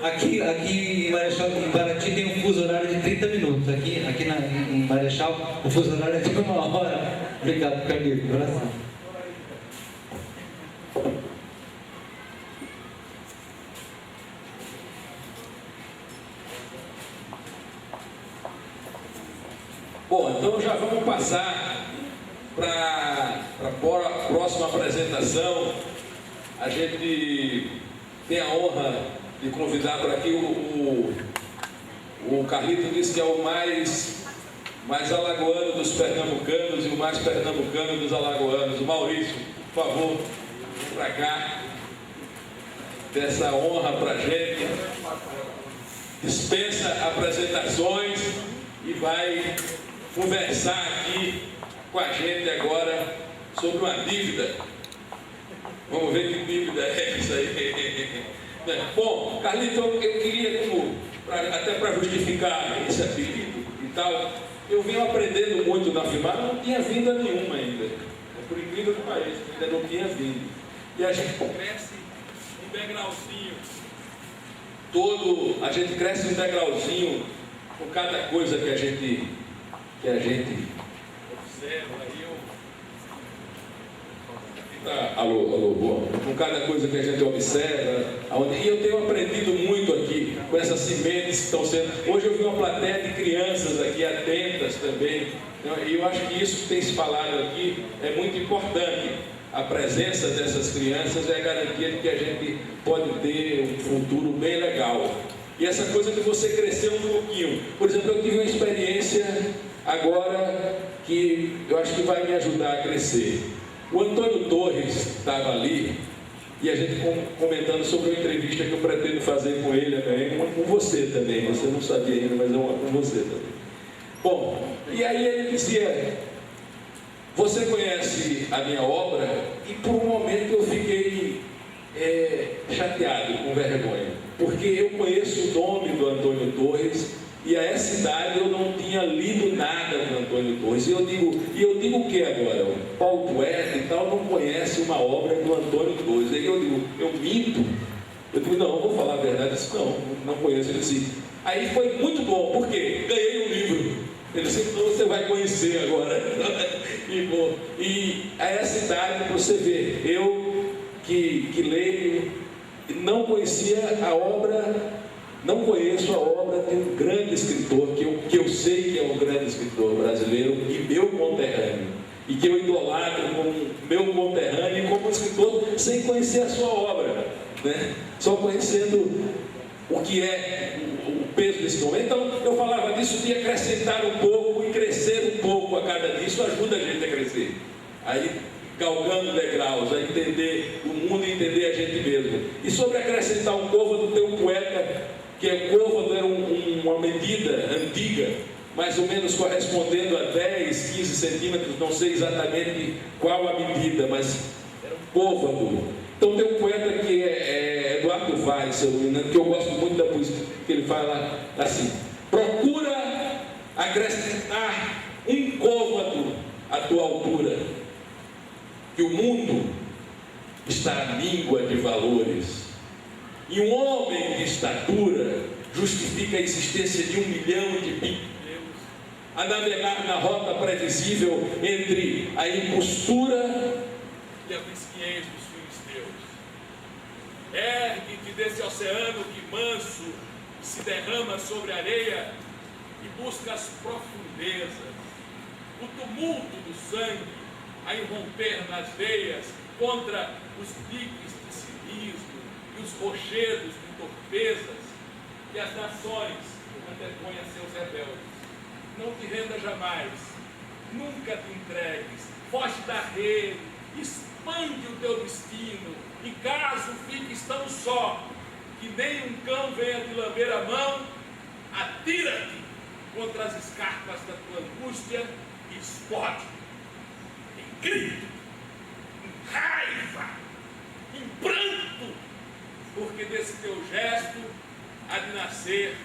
Aqui em Marechal, em Paraty tem um fuso horário de 30 minutos. Aqui em Marechal, o fuso horário é de 1 hora. Obrigado, Carlito. Abração. Bom, então já vamos passar para a próxima apresentação. A gente tem a honra de convidar para aqui o Carlito disse que é o mais alagoano dos pernambucanos e o mais pernambucano dos alagoanos. O Maurício, por favor, vem para cá. Dessa honra para a gente. Dispensa apresentações e vai conversar aqui com a gente agora sobre uma dívida. Vamos ver que dívida é essa aí. Bom, Carlito, eu queria, até para justificar esse apelido e tal, eu vim aprendendo muito na filmagem, não tinha vinda nenhuma ainda. Por incrível que pareça, ainda não tinha vindo. E a gente cresce um degrauzinho. A gente cresce um degrauzinho com cada coisa que a gente observa. alô, com cada coisa que a gente observa, e eu tenho aprendido muito aqui com essas sementes que estão sendo. Hoje eu vi uma plateia de crianças aqui atentas também, e eu acho que isso que tem se falado aqui é muito importante. A presença dessas crianças é a garantia de que a gente pode ter um futuro bem legal. E essa coisa de você crescer um pouquinho. Por exemplo, eu tive uma experiência agora que eu acho que vai me ajudar a crescer. O Antônio Torres estava ali e a gente comentando sobre uma entrevista que eu pretendo fazer com ele também, uma com você também. Você não sabia ainda, mas é uma com você também. Bom, e aí ele dizia: você conhece a minha obra? E por um momento eu fiquei chateado, com vergonha, porque eu conheço o nome do Antônio Torres e a essa idade eu não tinha lido nada do Antônio Torres. E eu digo o que agora? O Paulo poeta e tal não conhece uma obra do Antônio Torres. Aí eu digo, eu minto? Eu digo, não, vou falar a verdade. Eu disse, não conheço. Ele disse, aí foi muito bom, porque ganhei um livro. Ele disse, então você vai conhecer agora. E a essa idade você vê, eu que leio, não conhecia a obra, não conheço a obra de um grande escritor, que eu sei que é um grande escritor brasileiro e meu conterrâneo, e que eu idolatro como meu conterrâneo e como escritor, sem conhecer a sua obra, né? Só conhecendo o que é o peso desse nome. Então eu falava disso de acrescentar um pouco e crescer um pouco a cada dia. Isso ajuda a gente a crescer, aí galgando degraus, a entender o mundo e entender a gente mesmo. E sobre acrescentar um côvado, tem um poeta que o côvado era uma medida antiga, mais ou menos correspondendo a 10, 15 centímetros, não sei exatamente qual a medida, mas era um côvado. Então tem um poeta que é Eduardo Vaz, se eu não me engano, que eu gosto muito da poesia, que ele fala assim: procura acrescentar um côvado à tua altura, que o mundo está à míngua de valores, e um homem de estatura justifica a existência de 1 milhão de picos a navegar na rota previsível entre a impostura e a mesquinhez dos filisteus. Ergue-te desse oceano que manso se derrama sobre a areia e busca as profundezas, o tumulto do sangue a irromper nas veias contra os piques de cinismo e os rochedos de torpezas que as nações antepõem a seus rebeldes. Não te renda jamais, nunca te entregues, foge da rede, expande o teu destino, e caso fiques tão só que nem um cão venha te lamber a mão, atira-te contra as escarpas da tua angústia e explode em grito, em raiva, em pranto, porque desse teu gesto há de nascer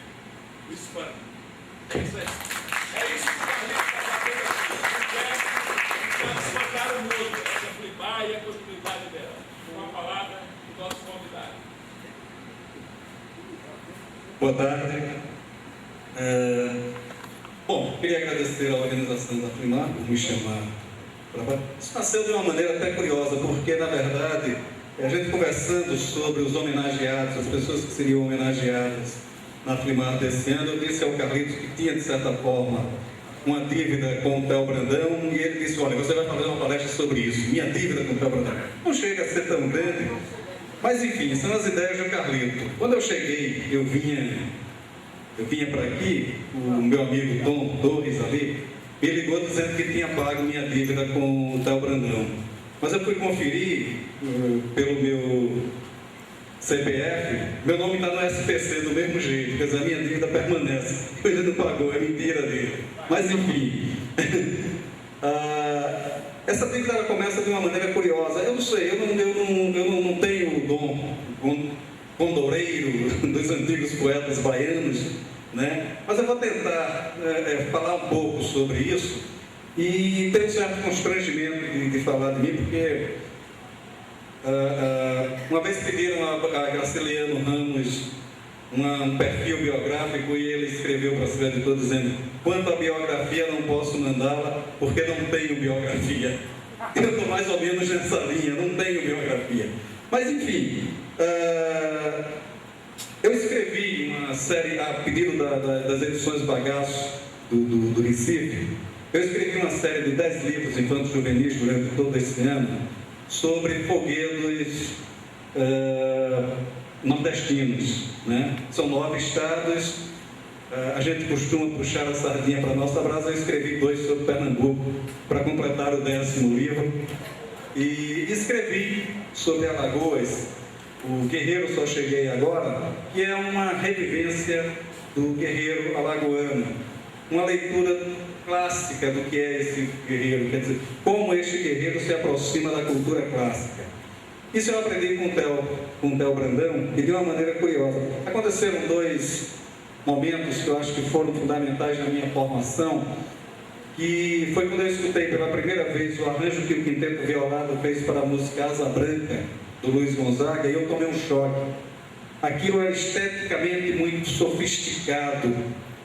o espanto. É isso aí. É isso que o Carlinhos está fazendo aqui. Um gesto para desfocar o mundo. Essa flipar e a possibilidade dela. Com a palavra do nosso convidado. Boa tarde. Bom, queria agradecer à organização da Flimar por me chamar. Isso nasceu de uma maneira até curiosa, porque, na verdade, a gente conversando sobre os homenageados, as pessoas que seriam homenageadas na Flimar desse ano, eu disse ao Carlitos que tinha, de certa forma, uma dívida com o Theo Brandão, e ele disse, olha, você vai fazer uma palestra sobre isso, minha dívida com o Theo Brandão. Não chega a ser tão grande, mas enfim, são as ideias do Carlito. Quando eu cheguei, eu vinha para aqui, o meu amigo Tom Torres ali, me ligou dizendo que tinha pago minha dívida com o Theo Brandão. Mas eu fui conferir pelo meu CPF, meu nome está no SPC do mesmo jeito, quer dizer, a minha dívida permanece. Ele não pagou, é mentira dele. Mas enfim, essa dívida ela começa de uma maneira curiosa. Eu não sei, eu não tenho o dom condoreiro dos antigos poetas baianos, né? Mas eu vou tentar falar um pouco sobre isso, e tenho um certo constrangimento de falar de mim, porque uma vez pediram a Graciliano Ramos um perfil biográfico, e ele escreveu para o editor dizendo: quanto à biografia não posso mandá-la porque não tenho biografia. Eu estou mais ou menos nessa linha, não tenho biografia. Mas, enfim, eu escrevi uma série, a pedido das edições Bagaço do Recife, eu escrevi uma série de 10 livros infantos juvenis durante todo esse ano sobre folguedos nordestinos, né? São 9 estados. A gente costuma puxar a sardinha para a nossa brasa. Eu escrevi 2 sobre Pernambuco para completar o 10º livro. E escrevi sobre Alagoas, o Guerreiro Só Cheguei Agora, que é uma revivência do guerreiro alagoano. Uma leitura clássica do que é esse guerreiro, quer dizer, como este guerreiro se aproxima da cultura clássica. Isso eu aprendi com o Theo Brandão, e de uma maneira curiosa. Aconteceram 2 momentos que eu acho que foram fundamentais na minha formação, que foi quando eu escutei pela primeira vez o arranjo que o Quinteto Violado fez para a música Asa Branca, do Luiz Gonzaga, e eu tomei um choque. Aquilo era esteticamente muito sofisticado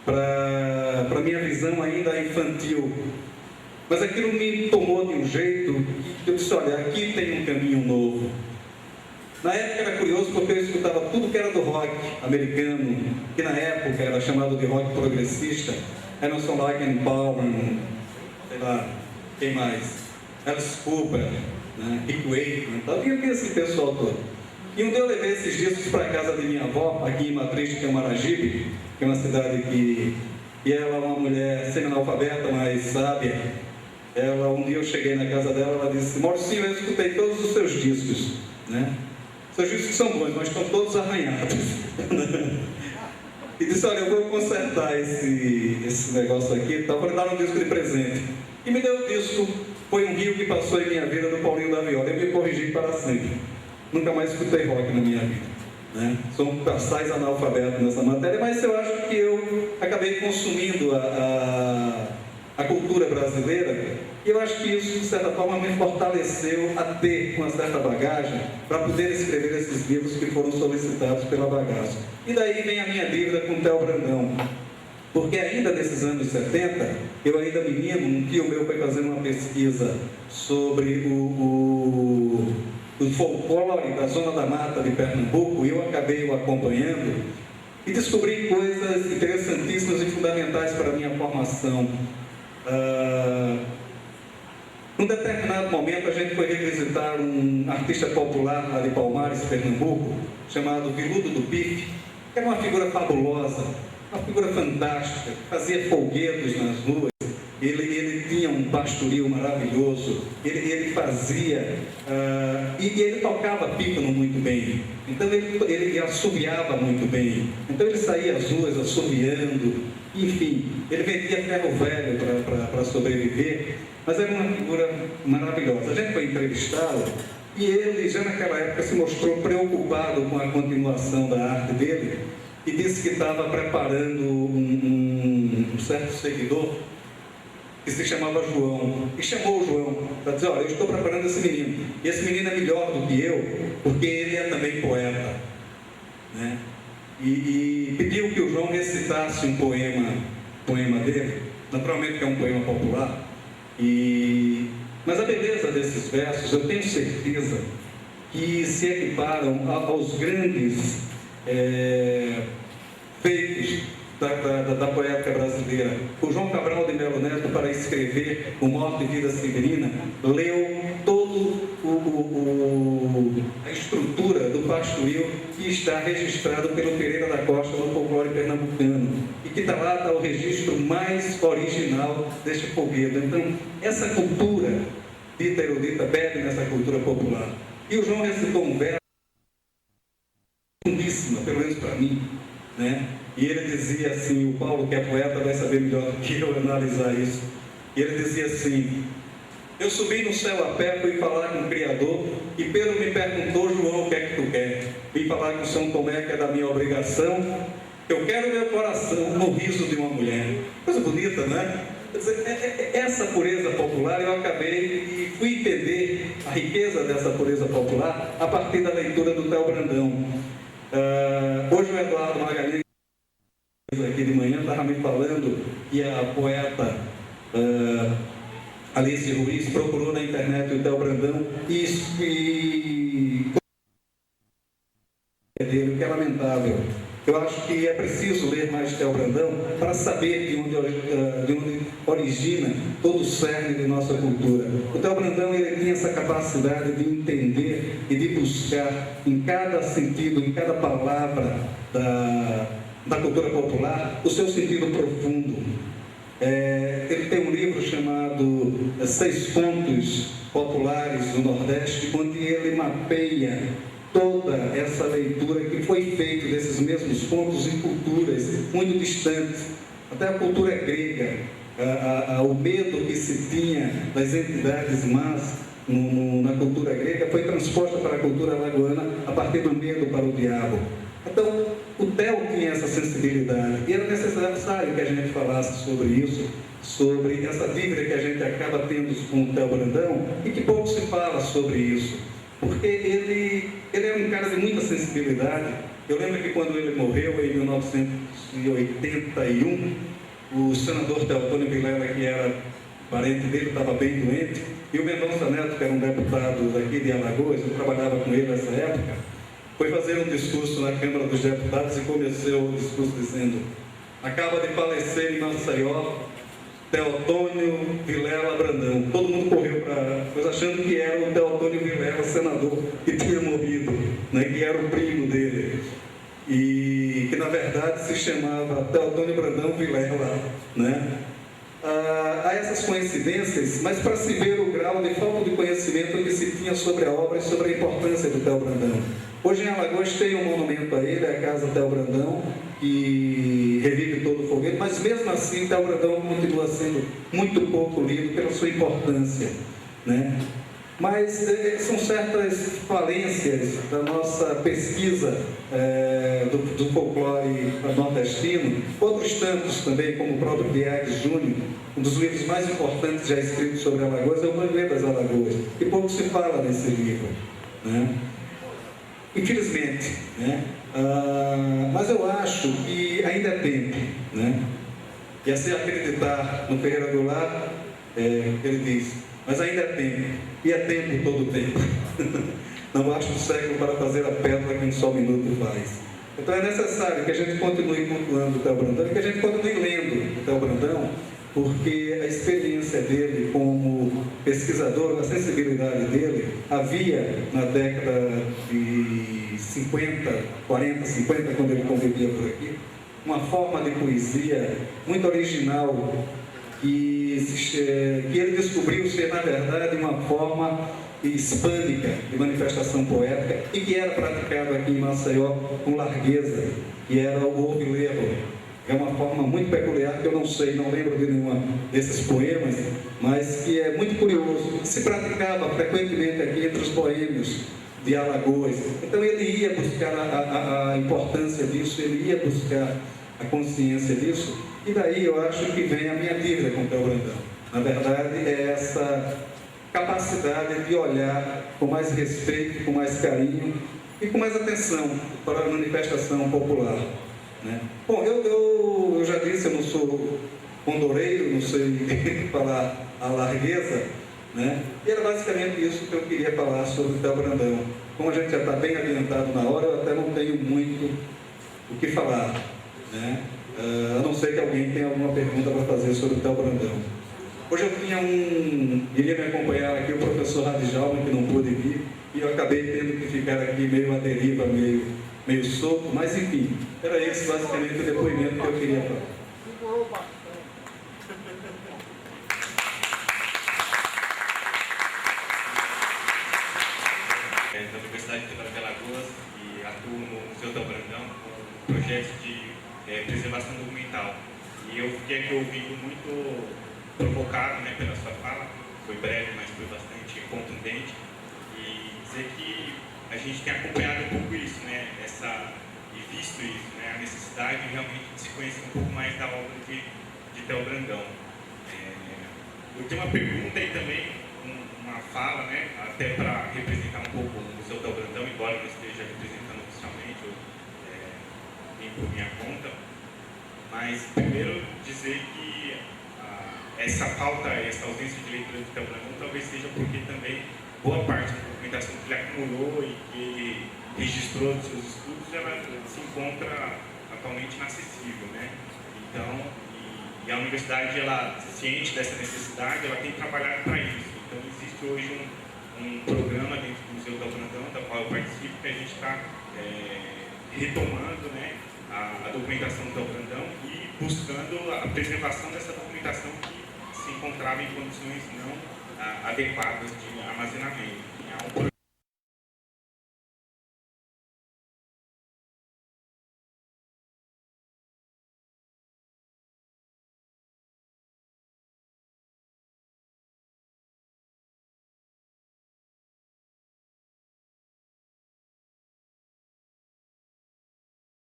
para a minha visão ainda infantil, mas aquilo me tomou de um jeito que eu disse, olha, aqui tem um caminho novo. Na época era curioso porque eu escutava tudo que era do rock americano, que na época era chamado de rock progressista, Emerson, Lake and Palmer, sei lá, quem mais? Alice Cooper, né? Rick Wakeman, tal, havia esse pessoal todo. E um dia eu levei esses discos para a casa de minha avó, aqui em Matriz de Camaragibe, que é uma cidade e ela é uma mulher semi-analfabeta, mas sábia. Um dia eu cheguei na casa dela, ela disse, Mauricinho, eu escutei todos os seus discos, né? Seus discos são bons, mas estão todos arranhados. E disse, olha, eu vou consertar esse negócio aqui, então vou dar um disco de presente. E me deu o disco, foi um rio que passou em minha vida, do Paulinho da Viola. Eu me corrigi para sempre. Nunca mais escutei rock na minha vida, né? Sou um caçais analfabeto nessa matéria, mas eu acho que eu acabei consumindo a cultura brasileira, e eu acho que isso, de certa forma, me fortaleceu a ter uma certa bagagem para poder escrever esses livros que foram solicitados pela Bagaço. E daí vem a minha dívida com o Theo Brandão, porque ainda nesses anos 70, eu ainda menino, um tio meu foi fazendo uma pesquisa sobre o folclore da Zona da Mata de Pernambuco, e eu acabei o acompanhando e descobri coisas interessantíssimas e fundamentais para a minha formação. Num determinado momento a gente foi revisitar um artista popular lá de Palmares, Pernambuco, chamado Viludo do Bife, que era uma figura fabulosa, uma figura fantástica, fazia folguedos nas ruas, ele tinha um pastoril maravilhoso, ele fazia, e ele tocava pífano muito bem, então ele assoviava muito bem, então ele saía às ruas assoviando, enfim, ele vendia ferro velho para sobreviver, mas era uma figura maravilhosa. A gente foi entrevistá-lo e ele já naquela época se mostrou preocupado com a continuação da arte dele e disse que estava preparando um certo seguidor que se chamava João, e chamou o João para dizer, olha, eu estou preparando esse menino, e esse menino é melhor do que eu, porque ele é também poeta, né? E pediu que o João recitasse um poema dele, naturalmente que é um poema popular, mas a beleza desses versos, eu tenho certeza que se equiparam aos grandes feitos da poética brasileira. O João Cabral de Melo Neto, para escrever O Morte e Vida Severina, leu todo a estrutura do pastoril que está registrado pelo Pereira da Costa no folclore pernambucano, e que está lá, está o registro mais original deste folguedo. Então, essa cultura dita erudita bebe nessa cultura popular. E o João recitou um verso lindíssimo, pelo menos para mim, né? E ele dizia assim, o Paulo, que é poeta, vai saber melhor do que eu analisar isso. E ele dizia assim, eu subi no céu a pé, fui falar com o Criador, e Pedro me perguntou, João, o que é que tu quer? Vim falar com São Tomé, que é da minha obrigação, eu quero meu coração no riso de uma mulher. Coisa bonita, né? Quer dizer, essa pureza popular, eu acabei e fui entender a riqueza dessa pureza popular a partir da leitura do Theo Brandão. Hoje o Eduardo Magalhães, aqui de manhã, estava me falando que a poeta Alice Ruiz procurou na internet o Theo Brandão e dele, o que é lamentável. Eu acho que é preciso ler mais Theo Brandão para saber de onde origina todo o cerne de nossa cultura. O Theo Brandão, ele tinha essa capacidade de entender e de buscar em cada sentido, em cada palavra da cultura popular, o seu sentido profundo. Ele tem um livro chamado 6 Contos Populares do Nordeste, onde ele mapeia toda essa leitura que foi feita desses mesmos contos em culturas muito distantes, até a cultura grega, o medo que se tinha das entidades más na cultura grega foi transposta para a cultura alagoana a partir do medo para o diabo. Então, o Theo tinha essa sensibilidade e era necessário que a gente falasse sobre isso, sobre essa dívida que a gente acaba tendo com o Theo Brandão e que pouco se fala sobre isso, porque ele é um cara de muita sensibilidade. Eu lembro que quando ele morreu, em 1981, o senador Teotônio Vilela, que era parente dele, estava bem doente, e o Mendonça Neto, que era um deputado daqui de Alagoas, eu trabalhava com ele nessa época, foi fazer um discurso na Câmara dos Deputados e começou o discurso dizendo: acaba de falecer em Maceió Teotônio Vilela Brandão. Todo mundo correu para, pois achando que era o Teotônio Vilela, senador, que tinha morrido, né, que era o primo dele. E que na verdade se chamava Teotônio Brandão Vilela, né? Há essas coincidências, mas para se ver o grau de falta de conhecimento que se tinha sobre a obra e sobre a importância do Theo Brandão. Hoje em Alagoas tem um monumento a ele, a Casa Theo Brandão, que revive todo o foguete, mas mesmo assim Theo Brandão continua sendo muito pouco lido pela sua importância, né? Mas são certas falências da nossa pesquisa do folclore nordestino, outros tantos também, como o próprio Biagues Júnior. Um dos livros mais importantes já escritos sobre Alagoas é o Banguê das Alagoas, e pouco se fala nesse livro, né? Infelizmente, né? Mas eu acho que ainda é tempo, né? E assim acreditar no Ferreira Goulart, ele diz: mas ainda é tempo, e é tempo todo o tempo. Não basta um século para fazer a pedra que um só minuto faz. Então é necessário que a gente continue cultuando o Theo Brandão, que a gente continue lendo o Theo Brandão, porque a experiência dele como pesquisador, a sensibilidade dele, havia na década de 40, 50, quando ele convivia por aqui, uma forma de poesia muito original, que ele descobriu ser, na verdade, uma forma hispânica de manifestação poética e que era praticado aqui em Maceió com largueza, que era o ovileiro. É uma forma muito peculiar que eu não sei, não lembro de nenhum desses poemas, mas que é muito curioso, que se praticava frequentemente aqui entre os boêmios de Alagoas. Então ele ia buscar a importância disso, ele ia buscar a consciência disso, e daí eu acho que vem a minha dívida com o Theo Brandão. Na verdade, é essa capacidade de olhar com mais respeito, com mais carinho e com mais atenção para a manifestação popular, né? Bom, eu já disse, eu não sou condoreiro, não sei falar a largueza, né? E era basicamente isso que eu queria falar sobre o Theo Brandão. Como a gente já está bem adiantado na hora, eu até não tenho muito o que falar, né? A não ser que alguém tenha alguma pergunta para fazer sobre o Theo Brandão. Hoje eu iria me acompanhar aqui o professor Radjalma, que não pôde vir, e eu acabei tendo que ficar aqui meio à deriva, meio solto, mas enfim, era esse basicamente o depoimento que eu queria falar. Segurou bastante. Da Universidade Federal de Alagoas e atuo no Museu Theo Brandão com projetos de preservação documental. E eu fiquei aqui ouvindo muito provocado, né, pela sua fala, foi breve, mas foi bastante contundente, e dizer que a gente tem acompanhado um pouco isso, né, e visto isso, né, a necessidade realmente de se conhecer um pouco mais da obra de Theo Brandão. Eu tenho uma pergunta e também uma fala, né, até para representar um pouco o Museu Theo Brandão, embora não esteja representando oficialmente, nem por minha conta, mas primeiro dizer que essa falta, essa ausência de leitura do Theo Brandão talvez seja porque também boa parte da documentação que ele acumulou e que ele registrou dos seus estudos, ela se encontra atualmente inacessível, né? Então, e a universidade, ela, ciente dessa necessidade, ela tem trabalhado para isso. Então, existe hoje um programa dentro do Museu Theo Brandão, da qual eu participo, que a gente está retomando, né, a documentação do Theo Brandão e buscando a preservação dessa documentação que se encontrava em condições não adequadas de armazenamento.